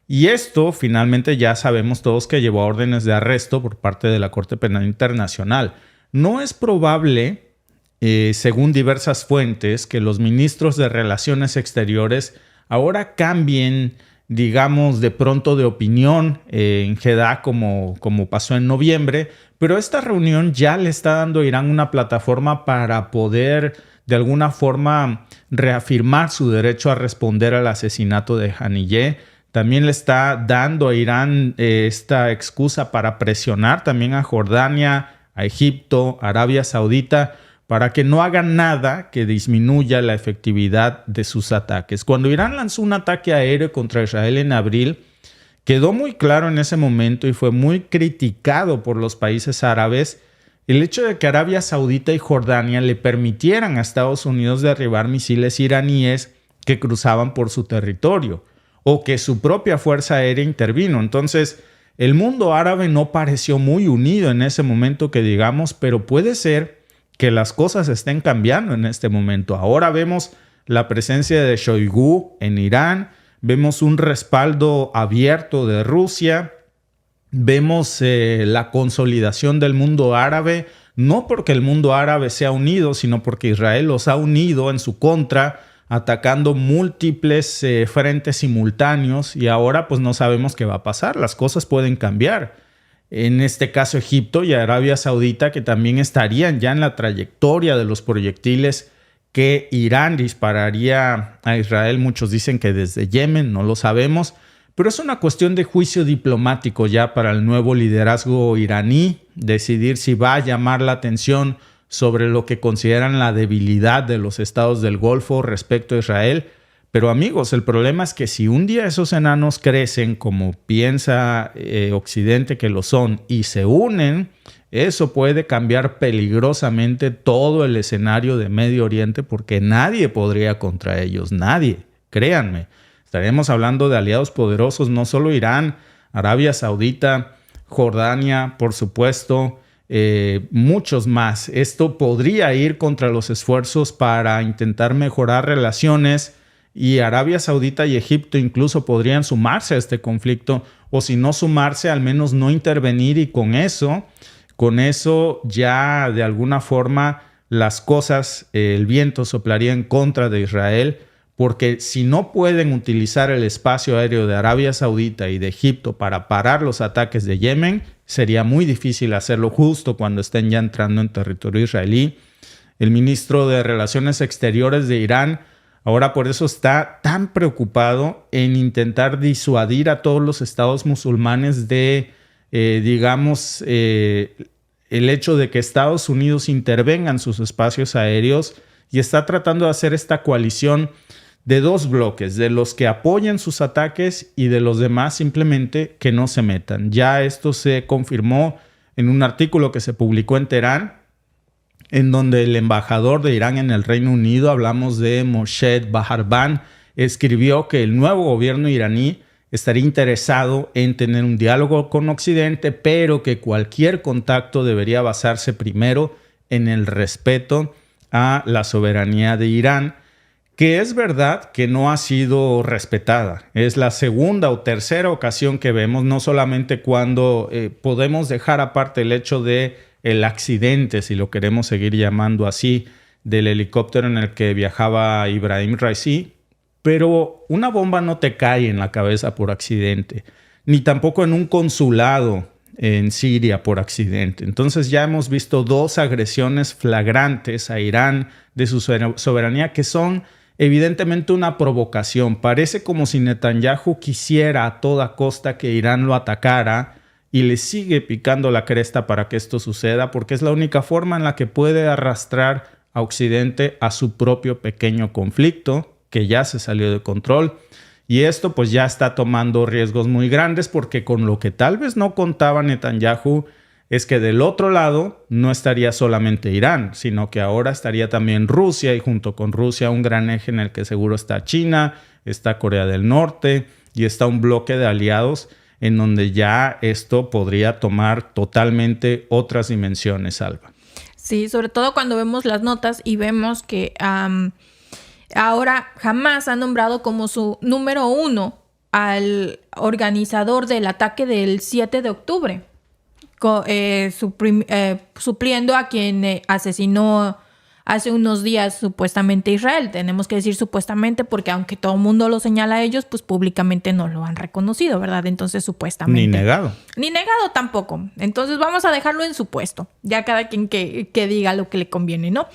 Y esto finalmente ya sabemos todos que llevó a órdenes de arresto por parte de la Corte Penal Internacional. No es probable, según diversas fuentes, que los ministros de Relaciones Exteriores ahora cambien, digamos, de pronto de opinión en Jeddah como pasó en noviembre, pero esta reunión ya le está dando a Irán una plataforma para poder de alguna forma reafirmar su derecho a responder al asesinato de Haniyeh. También le está dando a Irán esta excusa para presionar también a Jordania, a Egipto, a Arabia Saudita, para que no hagan nada que disminuya la efectividad de sus ataques. Cuando Irán lanzó un ataque aéreo contra Israel en abril, quedó muy claro en ese momento y fue muy criticado por los países árabes el hecho de que Arabia Saudita y Jordania le permitieran a Estados Unidos derribar misiles iraníes que cruzaban por su territorio, o que su propia fuerza aérea intervino. Entonces, el mundo árabe no pareció muy unido en ese momento que digamos, pero puede ser que las cosas estén cambiando en este momento. Ahora vemos la presencia de Shoigu en Irán, vemos un respaldo abierto de Rusia, vemos la consolidación del mundo árabe, no porque el mundo árabe sea unido, sino porque Israel los ha unido en su contra, atacando múltiples frentes simultáneos, y ahora pues no sabemos qué va a pasar. Las cosas pueden cambiar. En este caso Egipto y Arabia Saudita, que también estarían ya en la trayectoria de los proyectiles que Irán dispararía a Israel. Muchos dicen que desde Yemen, no lo sabemos, pero es una cuestión de juicio diplomático ya para el nuevo liderazgo iraní, decidir si va a llamar la atención sobre lo que consideran la debilidad de los estados del Golfo respecto a Israel. Pero amigos, el problema es que si un día esos enanos crecen como piensa Occidente que lo son y se unen, eso puede cambiar peligrosamente todo el escenario de Medio Oriente, porque nadie podría contra ellos, nadie, créanme. Estaremos hablando de aliados poderosos, no solo Irán, Arabia Saudita, Jordania, por supuesto, muchos más. Esto podría ir contra los esfuerzos para intentar mejorar relaciones, y Arabia Saudita y Egipto incluso podrían sumarse a este conflicto, o si no sumarse, al menos no intervenir, y con eso ya de alguna forma las cosas, el viento soplaría en contra de Israel, porque si no pueden utilizar el espacio aéreo de Arabia Saudita y de Egipto para parar los ataques de Yemen, sería muy difícil hacerlo justo cuando estén ya entrando en territorio israelí. El ministro de Relaciones Exteriores de Irán ahora por eso está tan preocupado en intentar disuadir a todos los estados musulmanes de, el hecho de que Estados Unidos intervenga en sus espacios aéreos, y está tratando de hacer esta coalición de dos bloques, de los que apoyan sus ataques y de los demás simplemente que no se metan. Ya esto se confirmó en un artículo que se publicó en Teherán, en donde el embajador de Irán en el Reino Unido, hablamos de Moshe Baharban, escribió que el nuevo gobierno iraní estaría interesado en tener un diálogo con Occidente, pero que cualquier contacto debería basarse primero en el respeto a la soberanía de Irán, que es verdad que no ha sido respetada. Es la segunda o tercera ocasión que vemos, no solamente cuando podemos dejar aparte el hecho de el accidente, si lo queremos seguir llamando así, del helicóptero en el que viajaba Ibrahim Raisi, pero una bomba no te cae en la cabeza por accidente, ni tampoco en un consulado en Siria por accidente. Entonces ya hemos visto dos agresiones flagrantes a Irán de su soberanía que son evidentemente una provocación. Parece como si Netanyahu quisiera a toda costa que Irán lo atacara y le sigue picando la cresta para que esto suceda, porque es la única forma en la que puede arrastrar a Occidente a su propio pequeño conflicto, que ya se salió de control. Y esto pues ya está tomando riesgos muy grandes, porque con lo que tal vez no contaba Netanyahu es que del otro lado no estaría solamente Irán, sino que ahora estaría también Rusia, y junto con Rusia un gran eje en el que seguro está China, está Corea del Norte y está un bloque de aliados en donde ya esto podría tomar totalmente otras dimensiones, Alba. Sí, sobre todo cuando vemos las notas y vemos que ahora Hamás ha nombrado como su número 1 al organizador del ataque del 7 de octubre, supliendo a quien asesinó hace unos días supuestamente Israel. Tenemos que decir supuestamente porque aunque todo el mundo lo señala a ellos, pues públicamente no lo han reconocido, ¿verdad? Entonces supuestamente. Ni negado. Ni negado tampoco. Entonces vamos a dejarlo en supuesto. Ya cada quien que diga lo que le conviene, ¿no?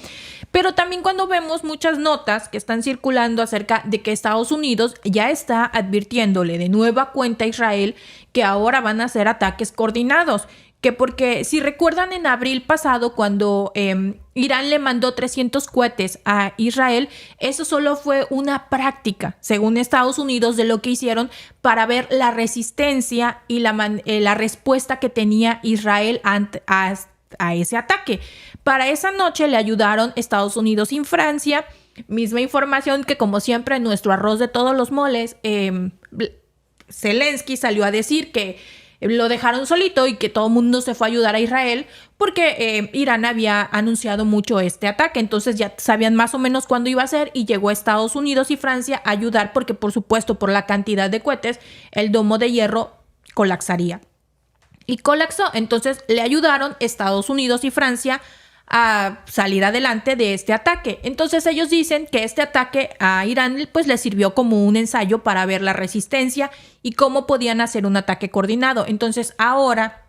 Pero también cuando vemos muchas notas que están circulando acerca de que Estados Unidos ya está advirtiéndole de nueva cuenta a Israel que ahora van a hacer ataques coordinados. Que porque si recuerdan en abril pasado cuando Irán le mandó 300 cohetes a Israel, eso solo fue una práctica, según Estados Unidos, de lo que hicieron para ver la resistencia y la respuesta que tenía Israel a ese ataque. Para esa noche le ayudaron Estados Unidos y Francia. Misma información que, como siempre, en nuestro arroz de todos los moles, Zelensky salió a decir que lo dejaron solito y que todo el mundo se fue a ayudar a Israel porque Irán había anunciado mucho este ataque. Entonces ya sabían más o menos cuándo iba a ser y llegó Estados Unidos y Francia a ayudar porque, por supuesto, por la cantidad de cohetes, el domo de hierro colapsaría. Y colapsó. Entonces le ayudaron Estados Unidos y Francia a salir adelante de este ataque. Entonces ellos dicen que este ataque a Irán pues les sirvió como un ensayo para ver la resistencia y cómo podían hacer un ataque coordinado. Entonces ahora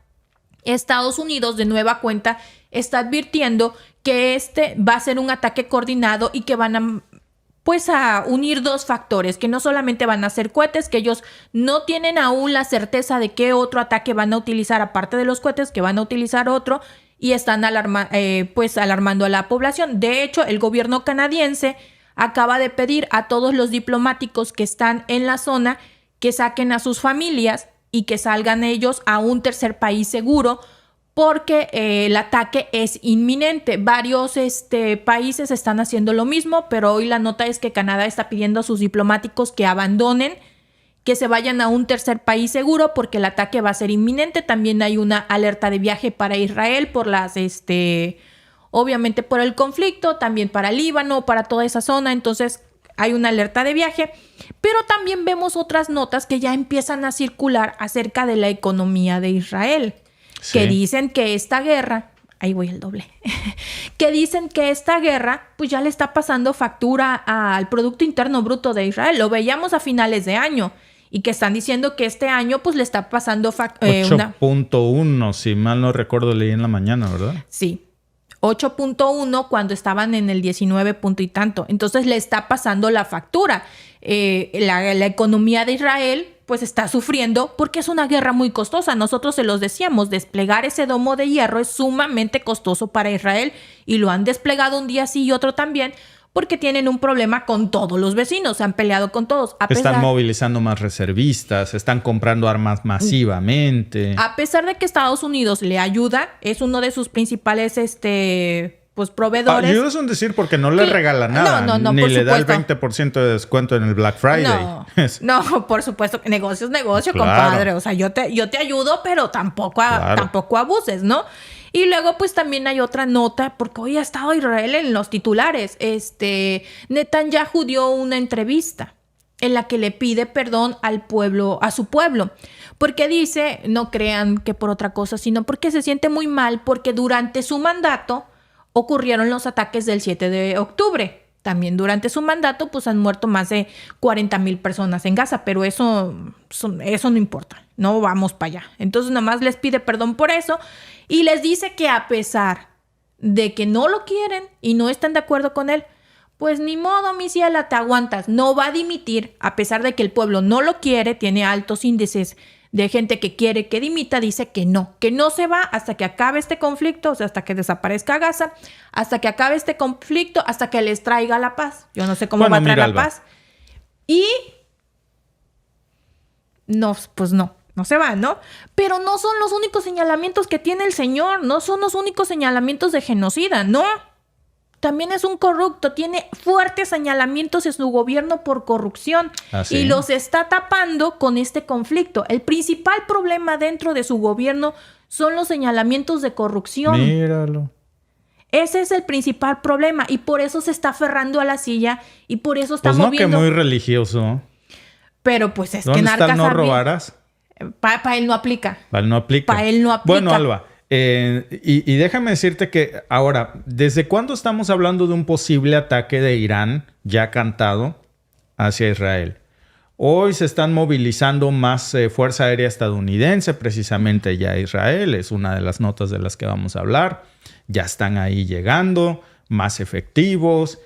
Estados Unidos de nueva cuenta está advirtiendo que este va a ser un ataque coordinado y que van a unir dos factores, que no solamente van a ser cohetes, que ellos no tienen aún la certeza de qué otro ataque van a utilizar aparte de los cohetes, que van a utilizar otro, y están alarmando a la población. De hecho, el gobierno canadiense acaba de pedir a todos los diplomáticos que están en la zona que saquen a sus familias y que salgan ellos a un tercer país seguro porque el ataque es inminente. Varios países están haciendo lo mismo, pero hoy la nota es que Canadá está pidiendo a sus diplomáticos que abandonen, que se vayan a un tercer país seguro porque el ataque va a ser inminente. También hay una alerta de viaje para Israel por obviamente por el conflicto, también para Líbano, para toda esa zona. Entonces hay una alerta de viaje, pero también vemos otras notas que ya empiezan a circular acerca de la economía de Israel, que dicen que esta guerra, ahí voy el doble, que dicen que esta guerra pues ya le está pasando factura al Producto Interno Bruto de Israel. Lo veíamos a finales de año y que están diciendo que este año pues le está pasando 8.1, si mal no recuerdo, leí en la mañana, ¿verdad? Sí. 8.1 cuando estaban en el 19 punto y tanto. Entonces le está pasando la factura. La economía de Israel pues está sufriendo porque es una guerra muy costosa. Nosotros se los decíamos, desplegar ese domo de hierro es sumamente costoso para Israel y lo han desplegado un día sí y otro también porque tienen un problema con todos los vecinos, se han peleado con todos. Están movilizando más reservistas, están comprando armas masivamente. A pesar de que Estados Unidos le ayuda, es uno de sus principales pues proveedores. Ayuda es un decir porque no le regala nada, ni le da el 20% de descuento en el Black Friday. No, por supuesto, negocio es negocio, claro, compadre. O sea, yo te ayudo, pero tampoco abuses, ¿no? Y luego, pues, también hay otra nota, porque hoy ha estado Israel en los titulares. Netanyahu dio una entrevista en la que le pide perdón al pueblo, a su pueblo. Porque dice, no crean que por otra cosa, sino porque se siente muy mal, porque durante su mandato ocurrieron los ataques del 7 de octubre. También durante su mandato, pues, han muerto más de 40,000 personas en Gaza, pero eso no importa. No vamos para allá. Entonces, nomás les pide perdón por eso. Y les dice que a pesar de que no lo quieren y no están de acuerdo con él, pues ni modo, mi ciela, te aguantas. No va a dimitir, a pesar de que el pueblo no lo quiere, tiene altos índices de gente que quiere que dimita, dice que no se va hasta que acabe este conflicto, o sea, hasta que desaparezca Gaza, hasta que acabe este conflicto, hasta que les traiga la paz. Yo no sé cómo va a traer la paz. Y no, pues no se va, ¿no? Pero no son los únicos señalamientos que tiene el señor, no son los únicos señalamientos de genocida, no. También es un corrupto, tiene fuertes señalamientos en su gobierno por corrupción y los está tapando con este conflicto. El principal problema dentro de su gobierno son los señalamientos de corrupción. Míralo. Ese es el principal problema y por eso se está aferrando a la silla y por eso está moviendo. Pues no, que muy religioso. Pero pues es que ¿Dónde Narcas... está el no robarás? Para él no aplica. Para él no aplica. Para él no aplica. Bueno, Alba, y déjame decirte que ahora, ¿desde cuándo estamos hablando de un posible ataque de Irán ya cantado hacia Israel? Hoy se están movilizando más Fuerza Aérea Estadounidense precisamente ya a Israel. Es una de las notas de las que vamos a hablar. Ya están ahí llegando, más efectivos.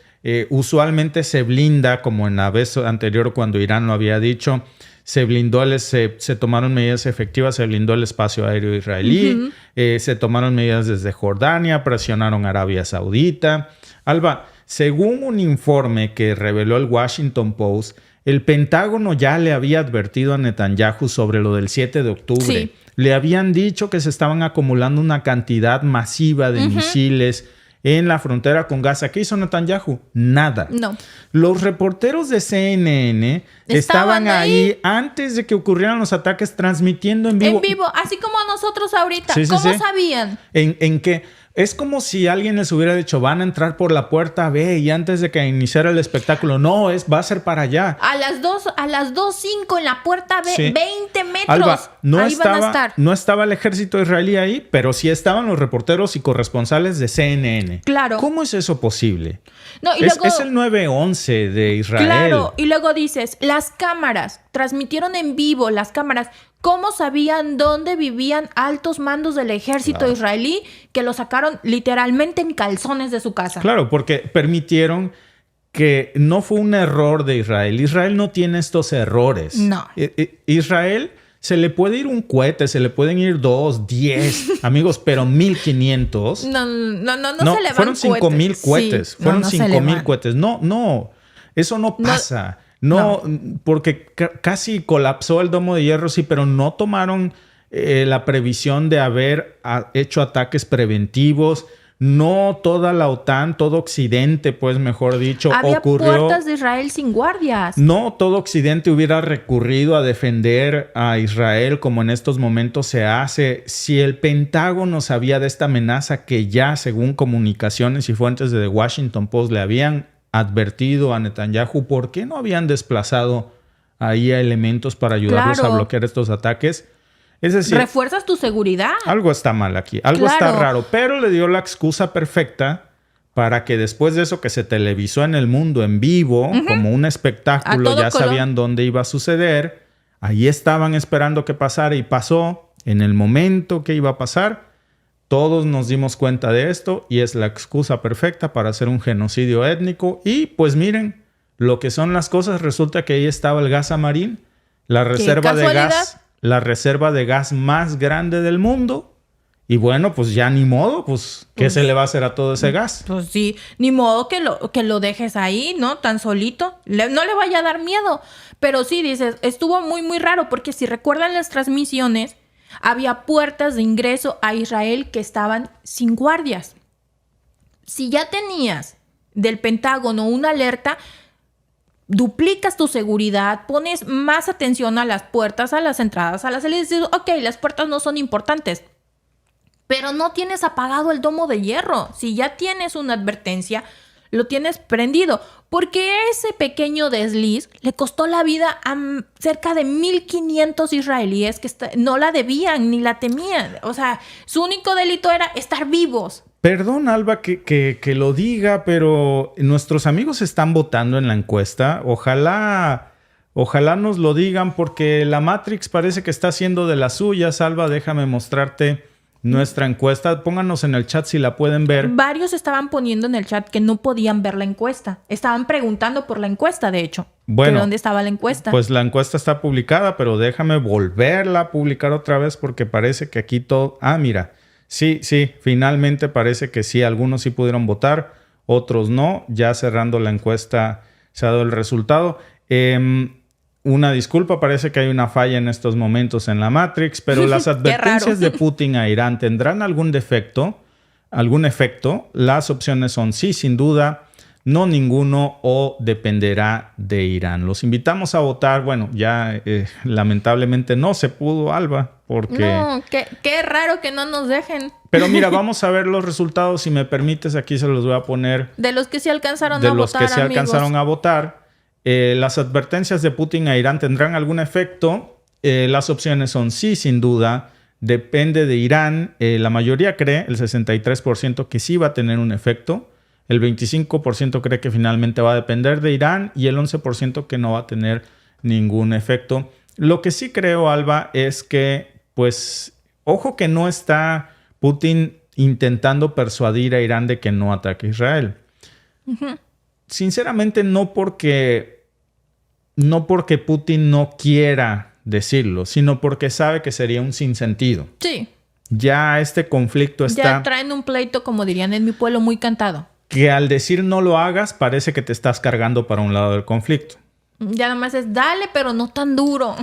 Usualmente se blinda, como en la vez anterior cuando Irán lo había dicho, se blindó, se tomaron medidas efectivas, se blindó el espacio aéreo israelí, se tomaron medidas desde Jordania, presionaron a Arabia Saudita. Alba, según un informe que reveló el Washington Post, el Pentágono ya le había advertido a Netanyahu sobre lo del 7 de octubre. Sí. Le habían dicho que se estaban acumulando una cantidad masiva de misiles en la frontera con Gaza. ¿Qué hizo Netanyahu? Nada. No. Los reporteros de CNN estaban ahí antes de que ocurrieran los ataques, transmitiendo en vivo. En vivo, así como nosotros ahorita. Sí, ¿Cómo sabían? ¿En qué? Es como si alguien les hubiera dicho, van a entrar por la puerta B y antes de que iniciara el espectáculo. No, va a ser para allá. A las 2:05 en la puerta B, Sí. 20 metros. Alba, ahí van a estar. no estaba el ejército israelí ahí, pero sí estaban los reporteros y corresponsales de CNN. Claro. ¿Cómo es eso posible? No, y Es luego, el 9/11 de Israel. claro, y luego dices, las cámaras, transmitieron en vivo las cámaras. ¿Cómo sabían dónde vivían altos mandos del ejército israelí que lo sacaron literalmente en calzones de su casa? Claro, porque permitieron que no fue un error de Israel. Israel no tiene estos errores. No. Israel se le puede ir un cohete, se le pueden ir 2, 10, amigos, pero 1,500. No se le van fueron 5,000 cohetes. Sí, fueron no se 5,000 le van. cohetes. No, eso no pasa. No, porque casi colapsó el domo de hierro, sí, pero no tomaron la previsión de haber hecho ataques preventivos. No toda la OTAN, todo Occidente, pues mejor dicho, Había ocurrió. puertas de Israel sin guardias. No todo Occidente hubiera recurrido a defender a Israel como en estos momentos se hace. Si el Pentágono sabía de esta amenaza que ya, según comunicaciones y fuentes de The Washington Post, le habían advertido a Netanyahu por qué no habían desplazado ahí a elementos para ayudarlos a bloquear estos ataques. Es decir, refuerzas tu seguridad. Algo está mal aquí, algo está raro, pero le dio la excusa perfecta para que después de eso que se televisó en el mundo en vivo, como un espectáculo, ya sabían dónde iba a suceder, ahí estaban esperando que pasara y pasó en el momento que iba a pasar. Todos nos dimos cuenta de esto y es la excusa perfecta para hacer un genocidio étnico. Y pues miren, lo que son las cosas, resulta que ahí estaba el gas Amarín, la reserva de gas más grande del mundo. Y bueno, pues ya ni modo, pues ¿qué se le va a hacer a todo ese gas? Pues sí, ni modo que lo dejes ahí, ¿no? Tan solito. No le vaya a dar miedo. Pero sí, dices, estuvo muy, muy raro porque si recuerdan las transmisiones, había puertas de ingreso a Israel que estaban sin guardias. Si ya tenías del Pentágono una alerta, duplicas tu seguridad, pones más atención a las puertas, a las entradas, a las salidas. Dices, ok, las puertas no son importantes, pero no tienes apagado el domo de hierro. Si ya tienes una advertencia, lo tienes prendido. Porque ese pequeño desliz le costó la vida a cerca de 1,500 israelíes que no la debían ni la temían. O sea, su único delito era estar vivos. Perdón, Alba, que lo diga, pero nuestros amigos están votando en la encuesta. Ojalá nos lo digan porque la Matrix parece que está haciendo de las suyas. Alba, déjame mostrarte nuestra encuesta. Pónganos en el chat si la pueden ver. Varios estaban poniendo en el chat que no podían ver la encuesta. Estaban preguntando por la encuesta, de hecho. Bueno, ¿dónde estaba la encuesta? Pues la encuesta está publicada, pero déjame volverla a publicar otra vez porque parece que aquí todo... Ah, mira. Sí, finalmente parece que sí. Algunos sí pudieron votar, otros no. Ya cerrando la encuesta se ha dado el resultado. Una disculpa, parece que hay una falla en estos momentos en la Matrix, pero las advertencias de Putin a Irán tendrán algún efecto. Las opciones son sí, sin duda, no ninguno o dependerá de Irán. Los invitamos a votar. Bueno, ya lamentablemente no se pudo, Alba, porque... No, qué raro que no nos dejen. Pero mira, vamos a ver los resultados. Si me permites, aquí se los voy a poner. De los que sí alcanzaron a votar, De los que sí alcanzaron a votar. Las advertencias de Putin a Irán tendrán algún efecto. Las opciones son sí, sin duda. Depende de Irán. La mayoría cree, el 63%, que sí va a tener un efecto. El 25% cree que finalmente va a depender de Irán. Y el 11% que no va a tener ningún efecto. Lo que sí creo, Alba, es que, pues, ojo que no está Putin intentando persuadir a Irán de que no ataque a Israel. Sinceramente, no porque Putin no quiera decirlo, sino porque sabe que sería un sinsentido. Sí. Ya este conflicto está... Ya traen un pleito, como dirían en mi pueblo, muy cantado. Que al decir no lo hagas, parece que te estás cargando para un lado del conflicto. Ya nomás es dale, pero no tan duro.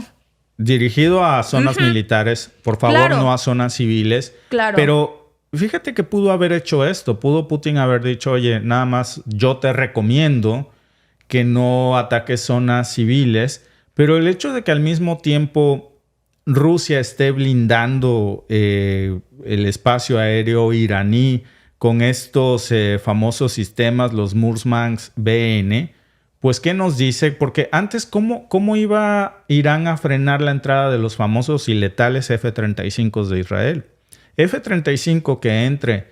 Dirigido a zonas militares, por favor, no a zonas civiles. Claro. Pero... fíjate que pudo haber hecho esto. Pudo Putin haber dicho, oye, nada más yo te recomiendo que no ataques zonas civiles. Pero el hecho de que al mismo tiempo Rusia esté blindando el espacio aéreo iraní con estos famosos sistemas, los Mursmansk BN, pues ¿qué nos dice? Porque antes, ¿cómo iba Irán a frenar la entrada de los famosos y letales F-35 de Israel? F-35 que entre,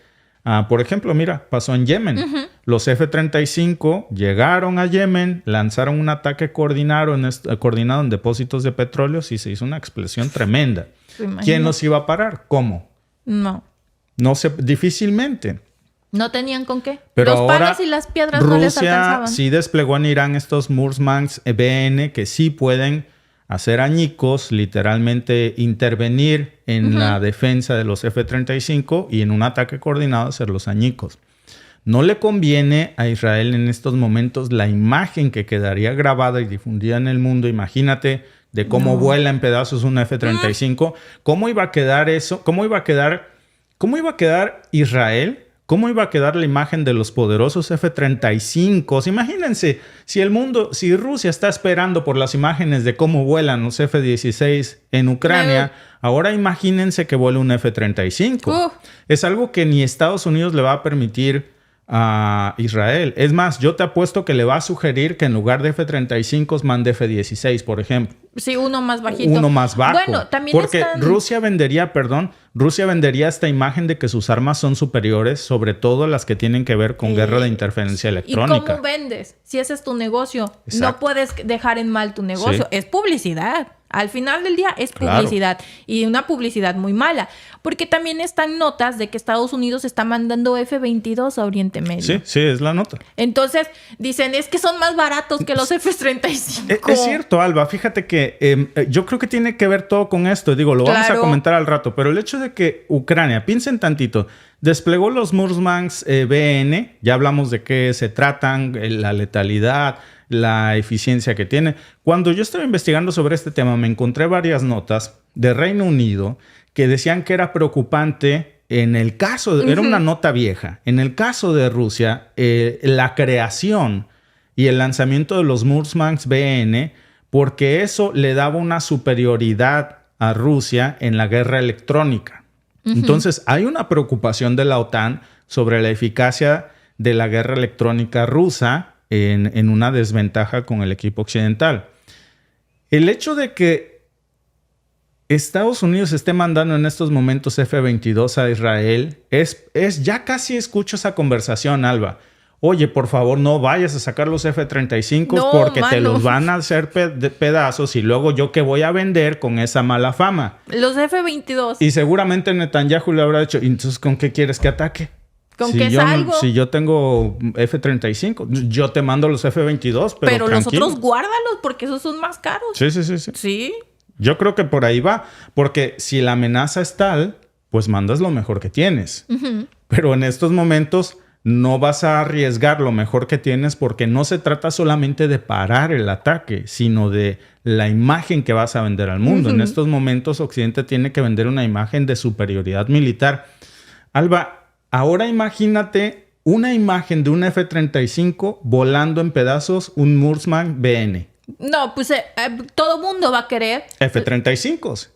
por ejemplo, mira, pasó en Yemen. Los F-35 llegaron a Yemen, lanzaron un ataque coordinado en depósitos de petróleo y se hizo una explosión tremenda. ¿Quién los iba a parar? ¿Cómo? No sé, difícilmente. No tenían con qué. Pero los ahora palos y las piedras no les alcanzaban. Rusia sí desplegó en Irán estos Mursmansk BN que sí pueden hacer añicos, literalmente intervenir en la defensa de los F-35 y en un ataque coordinado hacer los añicos. No le conviene a Israel en estos momentos la imagen que quedaría grabada y difundida en el mundo. Imagínate de cómo vuela en pedazos un F-35. ¿Cómo iba a quedar eso? ¿Cómo iba a quedar Israel? ¿Cómo iba a quedar la imagen de los poderosos F-35? Imagínense, si Rusia está esperando por las imágenes de cómo vuelan los F-16 en Ucrania, ahora imagínense que vuele un F-35. Es algo que ni Estados Unidos le va a permitir a Israel. Es más, yo te apuesto que le va a sugerir que en lugar de F-35 mande F-16, por ejemplo. Sí, uno más bajito. Uno más bajo. Bueno, también porque están... Rusia vendería esta imagen de que sus armas son superiores, sobre todo las que tienen que ver con guerra de interferencia electrónica. ¿Y cómo vendes? Si ese es tu negocio, Exacto. no puedes dejar en mal tu negocio. Sí. Es publicidad. Al final del día es publicidad. Claro. Y una publicidad muy mala. Porque también están notas de que Estados Unidos está mandando F-22 a Oriente Medio. Sí, sí, es la nota. Entonces, dicen, es que son más baratos que los F-35. Es cierto, Alba. Fíjate que yo creo que tiene que ver todo con esto. Digo, lo vamos a comentar al rato. Pero el hecho de que Ucrania, piensen tantito, desplegó los Murmansk BN. Ya hablamos de qué se tratan, la letalidad, la eficiencia que tiene. Cuando yo estaba investigando sobre este tema, me encontré varias notas de Reino Unido que decían que era preocupante en el caso, era una nota vieja, en el caso de Rusia, la creación y el lanzamiento de los Murmansk BN, porque eso le daba una superioridad a Rusia en la guerra electrónica. Entonces, hay una preocupación de la OTAN sobre la eficacia de la guerra electrónica rusa en una desventaja con el equipo occidental. El hecho de que Estados Unidos esté mandando en estos momentos F-22 a Israel es ya casi escucho esa conversación, Alba. Oye, por favor, no vayas a sacar los F-35 porque te los van a hacer pedazos y luego yo qué voy a vender con esa mala fama. Los F-22. Y seguramente Netanyahu le habrá dicho, entonces, ¿con qué quieres que ataque? ¿Con qué salgo? Si yo tengo F-35, yo te mando los F-22, pero los otros guárdalos porque esos son más caros. Sí. Sí. Yo creo que por ahí va. Porque si la amenaza es tal, pues mandas lo mejor que tienes. Pero en estos momentos no vas a arriesgar lo mejor que tienes porque no se trata solamente de parar el ataque, sino de la imagen que vas a vender al mundo. En estos momentos Occidente tiene que vender una imagen de superioridad militar. Alba, ahora imagínate una imagen de un F-35 volando en pedazos un Murmansk BN. No, pues todo mundo va a querer F-35.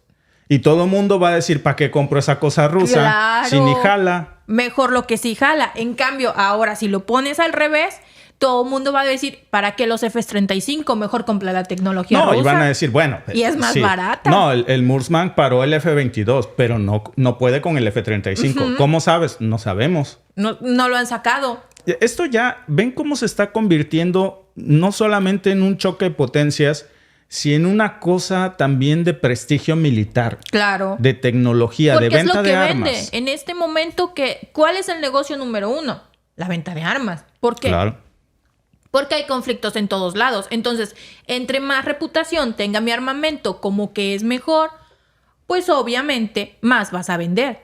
Y todo mundo va a decir, ¿para qué compro esa cosa rusa? Claro. Si ni jala. Mejor lo que sí jala. En cambio, ahora si lo pones al revés, todo el mundo va a decir, ¿para qué los F-35? Mejor compra la tecnología rusa. No, y van a decir, bueno... Y es más barata. No, el Murmansk paró el F-22, pero no puede con el F-35. ¿Cómo sabes? No sabemos. No lo han sacado. Esto ya, ¿ven cómo se está convirtiendo no solamente en un choque de potencias, sino en una cosa también de prestigio militar? Claro. De tecnología, de venta de armas. Vende. En este momento, ¿cuál es el negocio número uno? La venta de armas. ¿Por qué? Claro. Porque hay conflictos en todos lados. Entonces, entre más reputación tenga mi armamento como que es mejor, pues obviamente más vas a vender.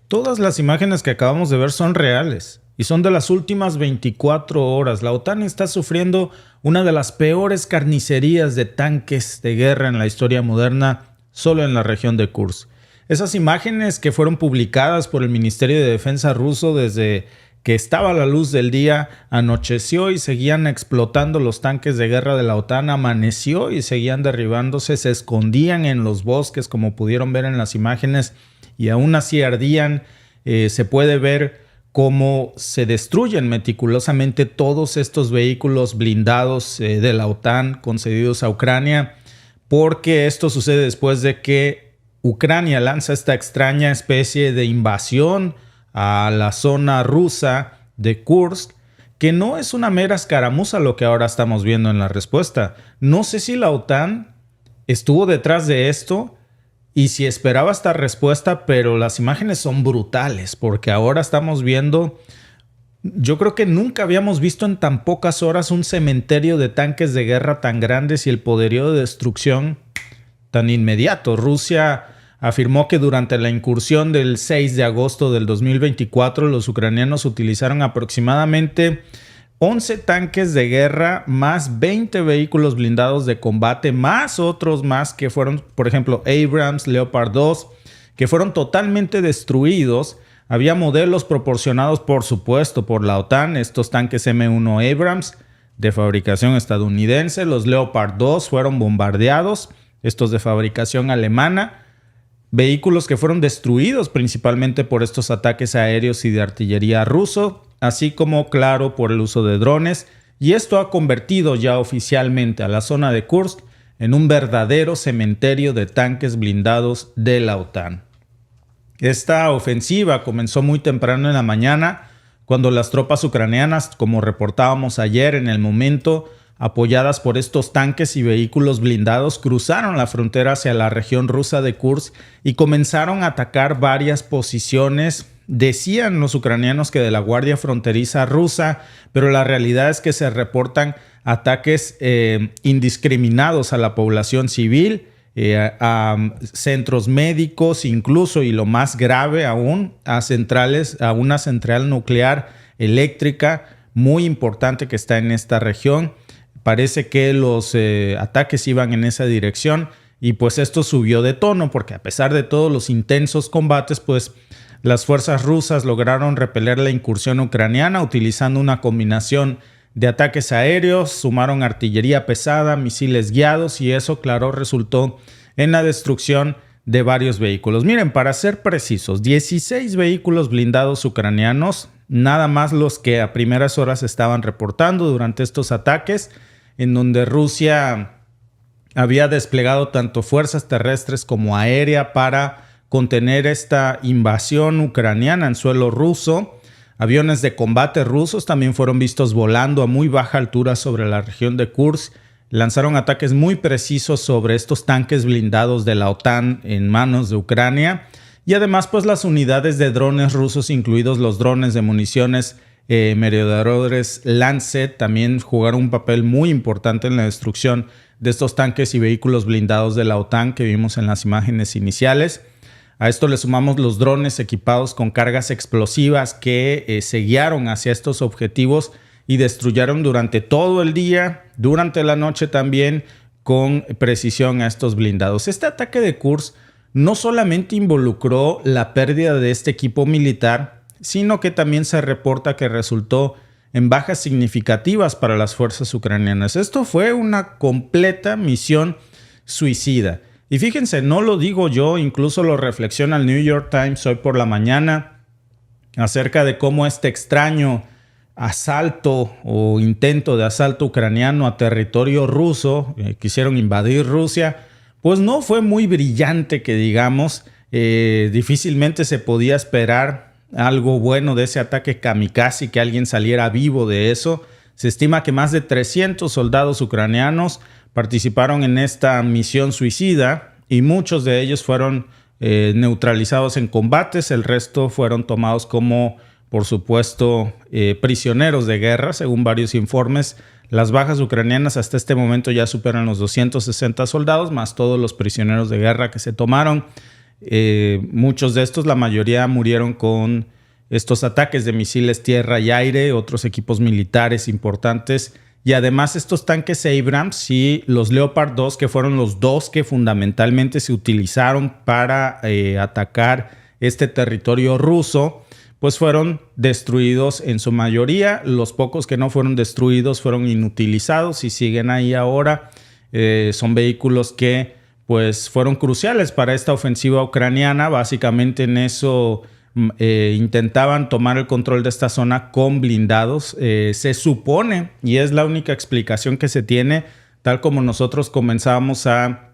Todas las imágenes que acabamos de ver son reales y son de las últimas 24 horas. La OTAN está sufriendo una de las peores carnicerías de tanques de guerra en la historia moderna solo en la región de Kursk. Esas imágenes que fueron publicadas por el Ministerio de Defensa ruso desde que estaba a la luz del día, anocheció y seguían explotando los tanques de guerra de la OTAN, amaneció y seguían derribándose, se escondían en los bosques como pudieron ver en las imágenes y aún así ardían. Se puede ver cómo se destruyen meticulosamente todos estos vehículos blindados de la OTAN concedidos a Ucrania, porque esto sucede después de que Ucrania lanza esta extraña especie de invasión a la zona rusa de Kursk, que no es una mera escaramuza lo que ahora estamos viendo en la respuesta. No sé si la OTAN estuvo detrás de esto y si esperaba esta respuesta, pero las imágenes son brutales porque ahora estamos viendo, yo creo que nunca habíamos visto en tan pocas horas un cementerio de tanques de guerra tan grandes y el poderío de destrucción tan inmediato. Rusia afirmó que durante la incursión del 6 de agosto del 2024 los ucranianos utilizaron aproximadamente 11 tanques de guerra, más 20 vehículos blindados de combate, más otros más que fueron, por ejemplo, Abrams, Leopard 2, que fueron totalmente destruidos. Había modelos proporcionados, por supuesto, por la OTAN, estos tanques M1 Abrams de fabricación estadounidense. Los Leopard 2 fueron bombardeados, estos de fabricación alemana. Vehículos que fueron destruidos principalmente por estos ataques aéreos y de artillería ruso, así como, claro, por el uso de drones, y esto ha convertido ya oficialmente a la zona de Kursk en un verdadero cementerio de tanques blindados de la OTAN. Esta ofensiva comenzó muy temprano en la mañana, cuando las tropas ucranianas, como reportábamos ayer, en el momento, apoyadas por estos tanques y vehículos blindados, cruzaron la frontera hacia la región rusa de Kursk y comenzaron a atacar varias posiciones. Decían los ucranianos que de la Guardia Fronteriza rusa, pero la realidad es que se reportan ataques indiscriminados a la población civil, a centros médicos, incluso, y lo más grave aún, a centrales, a una central nuclear eléctrica muy importante que está en esta región. Parece que los ataques iban en esa dirección y pues esto subió de tono porque a pesar de todos los intensos combates, pues las fuerzas rusas lograron repeler la incursión ucraniana utilizando una combinación de ataques aéreos, sumaron artillería pesada, misiles guiados y eso, claro, resultó en la destrucción de varios vehículos. Miren, para ser precisos, 16 vehículos blindados ucranianos, nada más los que a primeras horas estaban reportando durante estos ataques, en donde Rusia había desplegado tanto fuerzas terrestres como aérea para contener esta invasión ucraniana en suelo ruso. Aviones de combate rusos también fueron vistos volando a muy baja altura sobre la región de Kursk. Lanzaron ataques muy precisos sobre estos tanques blindados de la OTAN en manos de Ucrania. Y además, pues las unidades de drones rusos, incluidos los drones de municiones merodeadores Lancet, también jugaron un papel muy importante en la destrucción de estos tanques y vehículos blindados de la OTAN que vimos en las imágenes iniciales. A esto le sumamos los drones equipados con cargas explosivas que se guiaron hacia estos objetivos y destruyeron durante todo el día, durante la noche también, con precisión a estos blindados. Este ataque de Kursk no solamente involucró la pérdida de este equipo militar, sino que también se reporta que resultó en bajas significativas para las fuerzas ucranianas. Esto fue una completa misión suicida. Y fíjense, no lo digo yo, incluso lo reflexiona el New York Times hoy por la mañana acerca de cómo este extraño asalto o intento de asalto ucraniano a territorio ruso, quisieron invadir Rusia, pues no fue muy brillante que digamos, difícilmente se podía esperar algo bueno de ese ataque kamikaze, que alguien saliera vivo de eso. Se estima que más de 300 soldados ucranianos participaron en esta misión suicida y muchos de ellos fueron neutralizados en combates. El resto fueron tomados como, por supuesto, prisioneros de guerra, según varios informes. Las bajas ucranianas hasta este momento ya superan los 260 soldados, más todos los prisioneros de guerra que se tomaron. Muchos de estos, la mayoría, murieron con estos ataques de misiles tierra y aire, otros equipos militares importantes. Y además estos tanques Abrams y los Leopard 2, que fueron los dos que fundamentalmente se utilizaron para atacar este territorio ruso, pues fueron destruidos en su mayoría. Los pocos que no fueron destruidos fueron inutilizados y siguen ahí ahora. Son vehículos que pues fueron cruciales para esta ofensiva ucraniana. Básicamente en eso intentaban tomar el control de esta zona con blindados. Se supone, y es la única explicación que se tiene, tal como nosotros comenzábamos a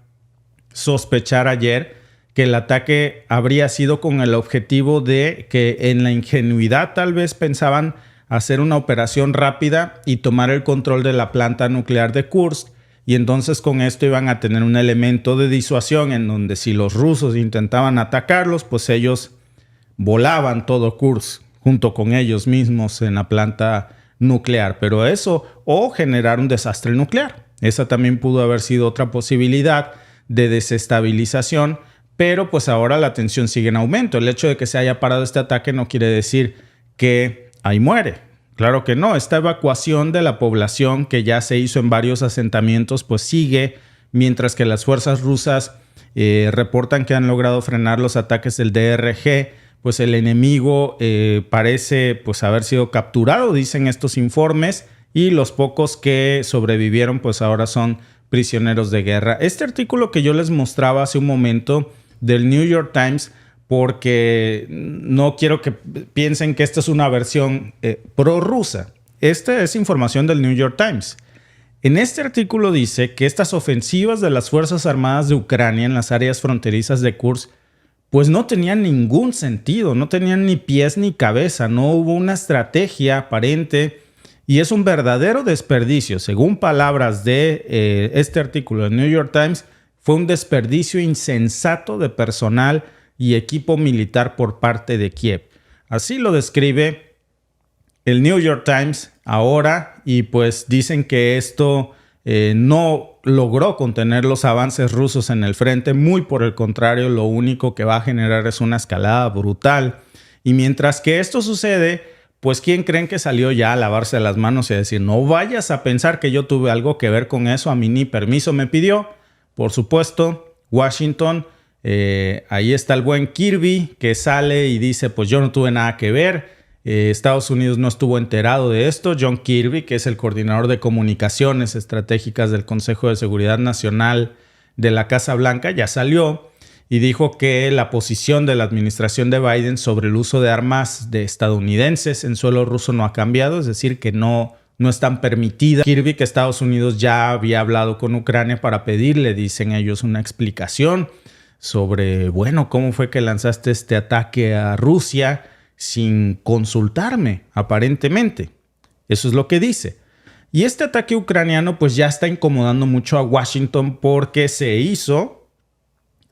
sospechar ayer, que el ataque habría sido con el objetivo de que en la ingenuidad tal vez pensaban hacer una operación rápida y tomar el control de la planta nuclear de Kursk, y entonces con esto iban a tener un elemento de disuasión en donde si los rusos intentaban atacarlos, pues ellos volaban todo Kursk junto con ellos mismos en la planta nuclear. Pero eso, o generar un desastre nuclear. Esa también pudo haber sido otra posibilidad de desestabilización, pero pues ahora la tensión sigue en aumento. El hecho de que se haya parado este ataque no quiere decir que ahí muere. Claro que no. Esta evacuación de la población que ya se hizo en varios asentamientos pues sigue, mientras que las fuerzas rusas reportan que han logrado frenar los ataques del DRG. Pues el enemigo parece pues haber sido capturado, dicen estos informes, y los pocos que sobrevivieron pues ahora son prisioneros de guerra. Este artículo que yo les mostraba hace un momento del New York Times, porque no quiero que piensen que esta es una versión prorrusa. Esta es información del New York Times. En este artículo dice que estas ofensivas de las Fuerzas Armadas de Ucrania en las áreas fronterizas de Kursk pues no tenían ningún sentido, no tenían ni pies ni cabeza, no hubo una estrategia aparente y es un verdadero desperdicio. Según palabras de este artículo del New York Times, fue un desperdicio insensato de personal y equipo militar por parte de Kiev. Así lo describe el New York Times ahora, y pues dicen que esto no logró contener los avances rusos en el frente. Muy por el contrario, lo único que va a generar es una escalada brutal. Y mientras que esto sucede, pues ¿quién creen que salió ya a lavarse las manos y a decir no vayas a pensar que yo tuve algo que ver con eso? A mí ni permiso me pidió. Por supuesto, Washington. Ahí está el buen Kirby que sale y dice pues yo no tuve nada que ver. Estados Unidos no estuvo enterado de esto. John Kirby, que es el coordinador de comunicaciones estratégicas del Consejo de Seguridad Nacional de la Casa Blanca, ya salió y dijo que la posición de la administración de Biden sobre el uso de armas de estadounidenses en suelo ruso no ha cambiado, es decir, que no están permitidas. Kirby, que Estados Unidos ya había hablado con Ucrania para pedirle, dicen ellos, una explicación sobre, bueno, cómo fue que lanzaste este ataque a Rusia sin consultarme, aparentemente. Eso es lo que dice. Y este ataque ucraniano pues ya está incomodando mucho a Washington porque se hizo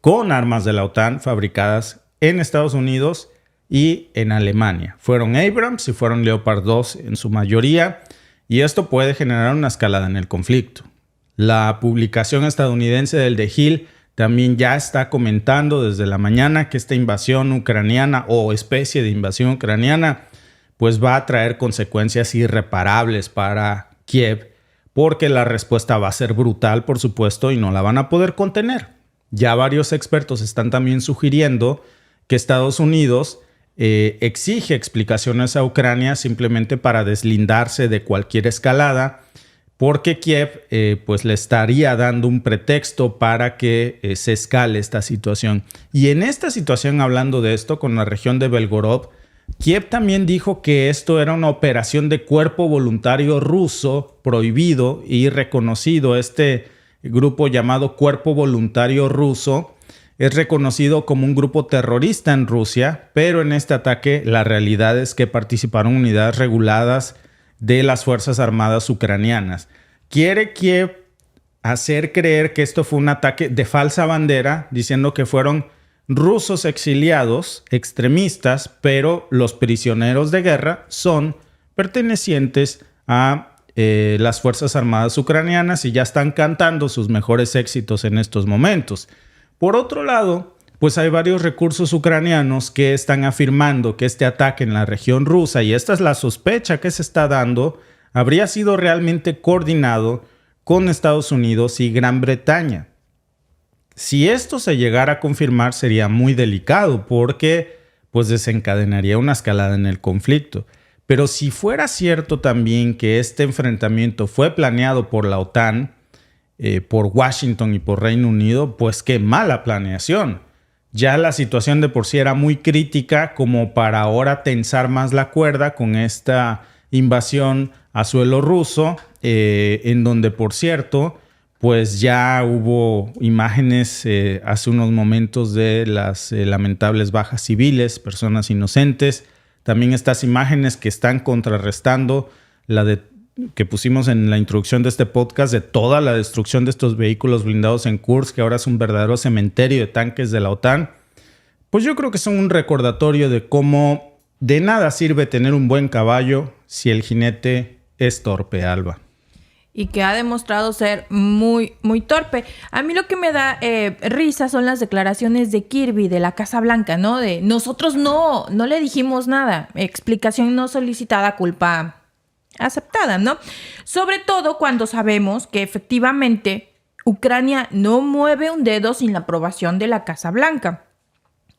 con armas de la OTAN fabricadas en Estados Unidos y en Alemania. Fueron Abrams y fueron Leopard 2 en su mayoría, y esto puede generar una escalada en el conflicto. La publicación estadounidense del The Hill también ya está comentando desde la mañana que esta invasión ucraniana o especie de invasión ucraniana pues va a traer consecuencias irreparables para Kiev, porque la respuesta va a ser brutal, por supuesto, y no la van a poder contener. Ya varios expertos están también sugiriendo que Estados Unidos exige explicaciones a Ucrania simplemente para deslindarse de cualquier escalada, porque Kiev pues le estaría dando un pretexto para que se escale esta situación. Y en esta situación, hablando de esto, con la región de Belgorod, Kiev también dijo que esto era una operación de cuerpo voluntario ruso prohibido y reconocido. Este grupo llamado Cuerpo Voluntario Ruso es reconocido como un grupo terrorista en Rusia, pero en este ataque la realidad es que participaron unidades reguladas de las Fuerzas Armadas ucranianas. Quiere Kiev hacer creer que esto fue un ataque de falsa bandera, diciendo que fueron rusos exiliados, extremistas, pero los prisioneros de guerra son pertenecientes a las Fuerzas Armadas ucranianas y ya están cantando sus mejores éxitos en estos momentos. Por otro lado, pues hay varios recursos ucranianos que están afirmando que este ataque en la región rusa, y esta es la sospecha que se está dando, habría sido realmente coordinado con Estados Unidos y Gran Bretaña. Si esto se llegara a confirmar, sería muy delicado porque pues desencadenaría una escalada en el conflicto. Pero si fuera cierto también que este enfrentamiento fue planeado por la OTAN, por Washington y por Reino Unido, pues qué mala planeación. Ya la situación de por sí era muy crítica como para ahora tensar más la cuerda con esta invasión a suelo ruso, en donde, por cierto, pues ya hubo imágenes hace unos momentos de las lamentables bajas civiles, personas inocentes. También estas imágenes que están contrarrestando la que pusimos en la introducción de este podcast de toda la destrucción de estos vehículos blindados en Kursk, que ahora es un verdadero cementerio de tanques de la OTAN. Pues yo creo que son un recordatorio de cómo de nada sirve tener un buen caballo si el jinete es torpe, Alba. Y que ha demostrado ser muy, muy torpe. A mí lo que me da risa son las declaraciones de Kirby de la Casa Blanca, ¿no? De nosotros no le dijimos nada. Explicación no solicitada, culpa aceptada, ¿no? Sobre todo cuando sabemos que efectivamente Ucrania no mueve un dedo sin la aprobación de la Casa Blanca.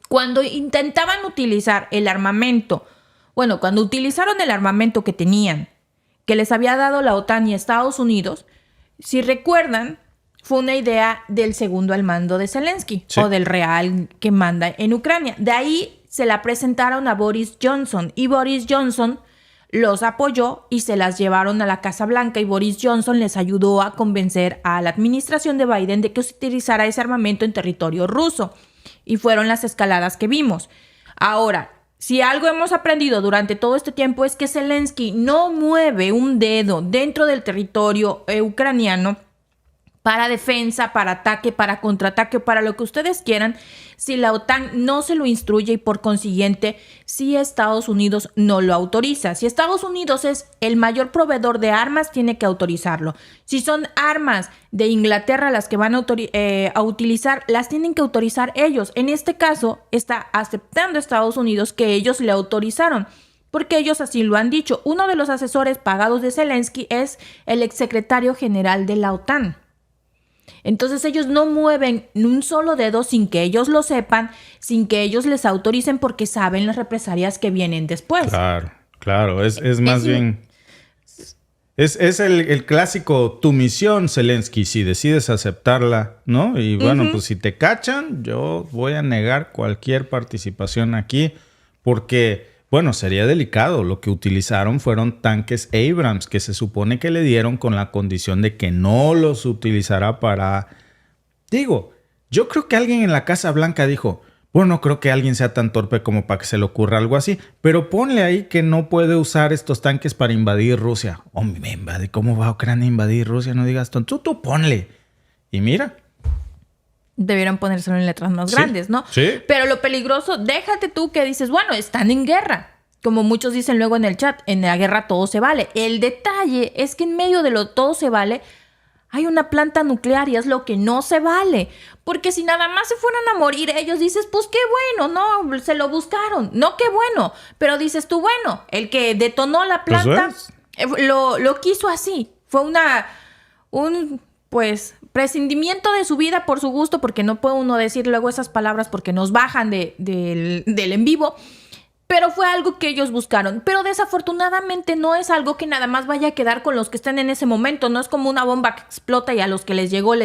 Cuando intentaban utilizar el armamento, cuando utilizaron el armamento que tenían, que les había dado la OTAN y Estados Unidos, si recuerdan, fue una idea del segundo al mando de Zelensky, sí, o del real que manda en Ucrania. De ahí se la presentaron a Boris Johnson y Boris Johnson los apoyó y se las llevaron a la Casa Blanca y Boris Johnson les ayudó a convencer a la administración de Biden de que se utilizara ese armamento en territorio ruso. Y fueron las escaladas que vimos. Ahora, si algo hemos aprendido durante todo este tiempo es que Zelensky no mueve un dedo dentro del territorio ucraniano para defensa, para ataque, para contraataque, para lo que ustedes quieran, si la OTAN no se lo instruye y por consiguiente, si Estados Unidos no lo autoriza. Si Estados Unidos es el mayor proveedor de armas, tiene que autorizarlo. Si son armas de Inglaterra las que van a utilizar, las tienen que autorizar ellos. En este caso, está aceptando Estados Unidos que ellos le autorizaron, porque ellos así lo han dicho. Uno de los asesores pagados de Zelensky es el exsecretario general de la OTAN. Entonces ellos no mueven un solo dedo sin que ellos lo sepan, sin que ellos les autoricen, porque saben las represalias que vienen después. Claro. Es más bien... Es el clásico tu misión, Zelensky, si decides aceptarla, ¿no? Y bueno, pues si te cachan, yo voy a negar cualquier participación aquí, porque... Bueno, sería delicado. Lo que utilizaron fueron tanques Abrams que se supone que le dieron con la condición de que no los utilizará para... Digo, yo creo que alguien en la Casa Blanca dijo, bueno, no creo que alguien sea tan torpe como para que se le ocurra algo así, pero ponle ahí que no puede usar estos tanques para invadir Rusia. Hombre, ¿cómo va Ucrania a invadir Rusia? No digas tonto. Tú ponle. Y mira... Debieron ponérselo en letras más grandes, ¿no? Sí. Pero lo peligroso, déjate tú que dices, bueno, están en guerra. Como muchos dicen luego en el chat, en la guerra todo se vale. El detalle es que en medio de lo todo se vale, hay una planta nuclear y es lo que no se vale. Porque si nada más se fueran a morir ellos, dices, pues qué bueno, no, se lo buscaron. No, qué bueno. Pero dices tú, bueno, el que detonó la planta lo quiso así. Fue pues prescindimiento de su vida por su gusto, porque no puede uno decir luego esas palabras porque nos bajan del en vivo, pero fue algo que ellos buscaron. Pero desafortunadamente no es algo que nada más vaya a quedar con los que estén en ese momento, no es como una bomba que explota y a los que les llegó.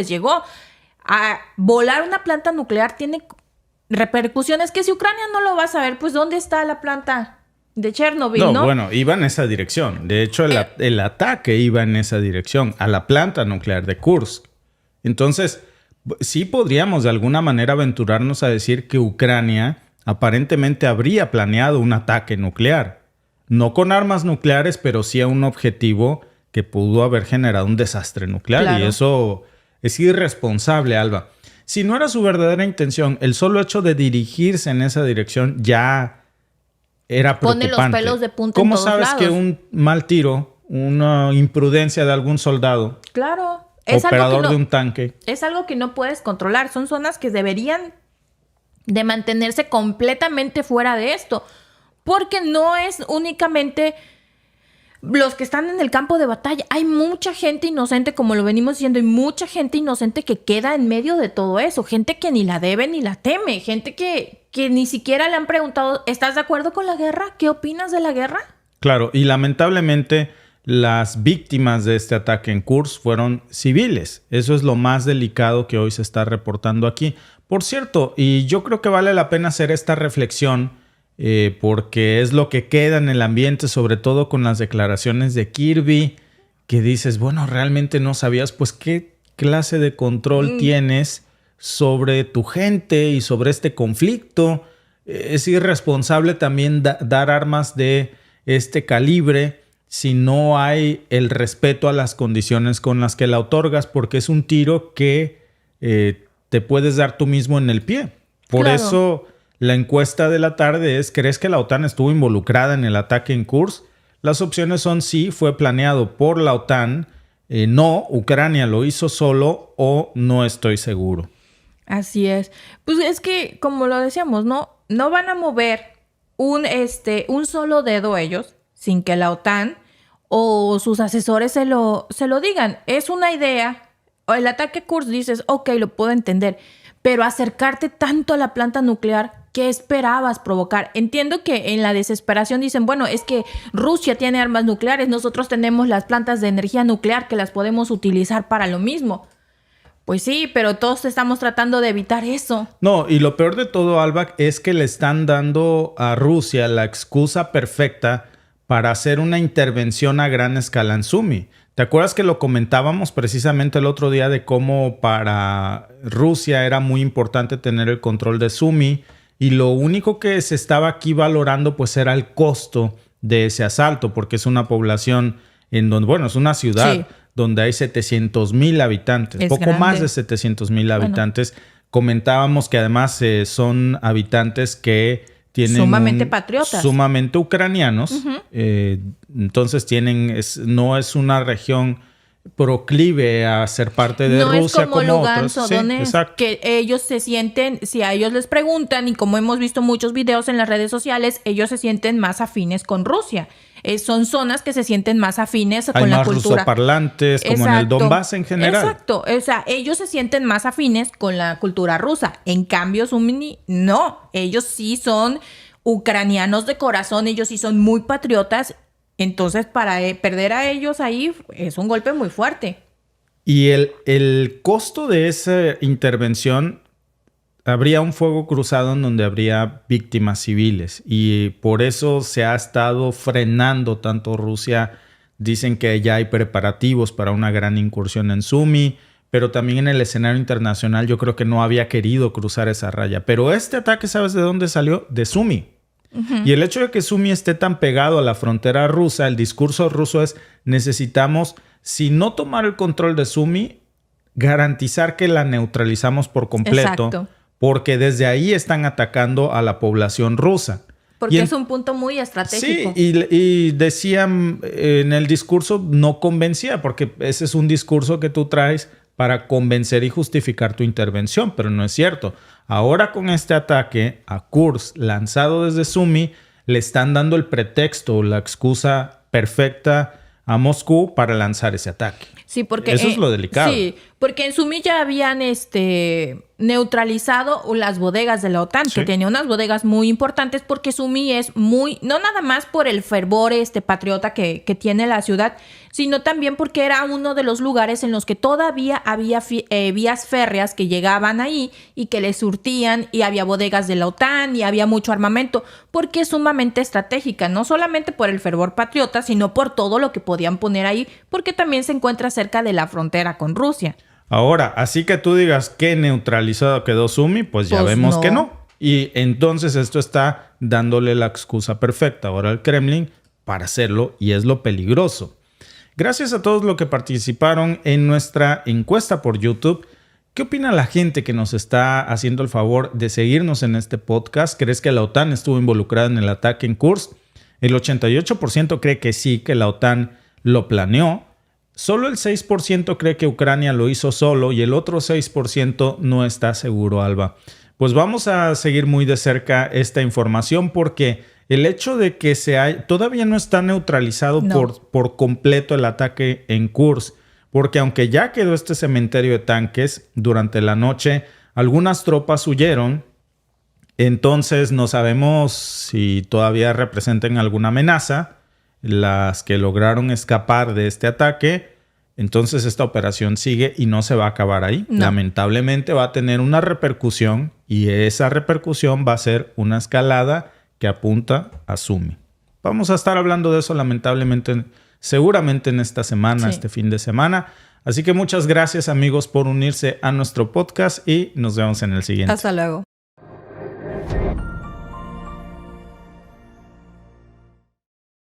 A volar una planta nuclear tiene repercusiones que si Ucrania no lo va a saber, pues ¿dónde está la planta de Chernobyl, no? Bueno, iba en esa dirección. De hecho, el ataque iba en esa dirección, a la planta nuclear de Kursk. Entonces, sí podríamos de alguna manera aventurarnos a decir que Ucrania aparentemente habría planeado un ataque nuclear. No con armas nucleares, pero sí a un objetivo que pudo haber generado un desastre nuclear. Claro. Y eso es irresponsable, Alba. Si no era su verdadera intención, el solo hecho de dirigirse en esa dirección ya era preocupante. Pone los pelos de punta en todos lados. ¿Cómo sabes que un mal tiro, una imprudencia de algún soldado... Claro. Operador de un tanque. Es algo que no puedes controlar. Son zonas que deberían de mantenerse completamente fuera de esto. Porque no es únicamente los que están en el campo de batalla. Hay mucha gente inocente, como lo venimos diciendo, y mucha gente inocente que queda en medio de todo eso. Gente que ni la debe ni la teme. Gente que ni siquiera le han preguntado, ¿estás de acuerdo con la guerra? ¿Qué opinas de la guerra? Claro, y lamentablemente... las víctimas de este ataque en Kursk fueron civiles. Eso es lo más delicado que hoy se está reportando aquí. Por cierto, y yo creo que vale la pena hacer esta reflexión porque es lo que queda en el ambiente, sobre todo con las declaraciones de Kirby, que dices, bueno, realmente no sabías, pues, qué clase de control tienes sobre tu gente y sobre este conflicto. Es irresponsable también dar armas de este calibre si no hay el respeto a las condiciones con las que la otorgas, porque es un tiro que te puedes dar tú mismo en el pie. Por eso la encuesta de la tarde es, ¿crees que la OTAN estuvo involucrada en el ataque en Kursk? Las opciones son sí, fue planeado por la OTAN, no, Ucrania lo hizo solo o no estoy seguro. Así es. Pues es que, como lo decíamos, no van a mover un solo dedo ellos sin que la OTAN o sus asesores se lo digan. Es una idea. El ataque Kursk dices, ok, lo puedo entender, pero acercarte tanto a la planta nuclear, ¿qué esperabas provocar? Entiendo que en la desesperación dicen, bueno, es que Rusia tiene armas nucleares, nosotros tenemos las plantas de energía nuclear que las podemos utilizar para lo mismo. Pues sí, pero todos estamos tratando de evitar eso. No, y lo peor de todo, Alba, es que le están dando a Rusia la excusa perfecta para hacer una intervención a gran escala en Sumy. ¿Te acuerdas que lo comentábamos precisamente el otro día de cómo para Rusia era muy importante tener el control de Sumy? Y lo único que se estaba aquí valorando pues era el costo de ese asalto, porque es una población en donde, bueno, es una ciudad donde hay 700,000 habitantes, es poco grande. más de 700,000 habitantes. Comentábamos que además son habitantes que tienen sumamente patriotas, sumamente ucranianos. Entonces no es una región proclive a ser parte de Rusia como Lugansk, otros. Sí, que ellos se sienten, si a ellos les preguntan, y como hemos visto muchos videos en las redes sociales, ellos se sienten más afines con Rusia. Son zonas que se sienten más afines con la cultura. Hay más rusoparlantes, como en el Donbass en general. Exacto. O sea, ellos se sienten más afines con la cultura rusa. En cambio, Sumy, no. Ellos sí son ucranianos de corazón, ellos sí son muy patriotas. Entonces, para perder a ellos ahí es un golpe muy fuerte. Y el costo de esa intervención, habría un fuego cruzado en donde habría víctimas civiles. Y por eso se ha estado frenando tanto Rusia. Dicen que ya hay preparativos para una gran incursión en Sumy, pero también en el escenario internacional yo creo que no había querido cruzar esa raya. Pero este ataque, ¿sabes de dónde salió? De Sumy. Y el hecho de que Sumy esté tan pegado a la frontera rusa, el discurso ruso es: necesitamos, si no tomar el control de Sumy, garantizar que la neutralizamos por completo. Exacto. Porque desde ahí están atacando a la población rusa. Porque es un punto muy estratégico. Sí, y decían en el discurso, no convencía, porque ese es un discurso que tú traes para convencer y justificar tu intervención, pero no es cierto. Ahora con este ataque a Kursk lanzado desde Sumy, le están dando el pretexto, la excusa perfecta a Moscú para lanzar ese ataque. Sí, porque eso es lo delicado. Sí, porque en Sumy ya habían neutralizado las bodegas de la OTAN, que tenía unas bodegas muy importantes, porque Sumy es muy, no nada más por el fervor patriota que tiene la ciudad, sino también porque era uno de los lugares en los que todavía había vías férreas que llegaban ahí y que les surtían, y había bodegas de la OTAN y había mucho armamento, porque es sumamente estratégica, no solamente por el fervor patriota, sino por todo lo que podían poner ahí, porque también se encuentra cerca de la frontera con Rusia. Ahora, así que tú digas que neutralizado quedó Sumy, pues ya vemos que no. Y entonces esto está dándole la excusa perfecta ahora al Kremlin para hacerlo, y es lo peligroso. Gracias a todos los que participaron en nuestra encuesta por YouTube. ¿Qué opina la gente que nos está haciendo el favor de seguirnos en este podcast? ¿Crees que la OTAN estuvo involucrada en el ataque en Kursk? El 88% cree que sí, que la OTAN lo planeó. Solo el 6% cree que Ucrania lo hizo solo y el otro 6% no está seguro, Alba. Pues vamos a seguir muy de cerca esta información, porque el hecho de que todavía no está neutralizado por completo el ataque en Kursk, porque aunque ya quedó este cementerio de tanques, durante la noche algunas tropas huyeron, entonces no sabemos si todavía representan alguna amenaza. las que lograron escapar de este ataque, entonces esta operación sigue y no se va a acabar ahí. No. Lamentablemente va a tener una repercusión y esa repercusión va a ser una escalada que apunta a Sumi. Vamos a estar hablando de eso lamentablemente, seguramente en esta semana, este fin de semana. Así que muchas gracias amigos por unirse a nuestro podcast y nos vemos en el siguiente. Hasta luego.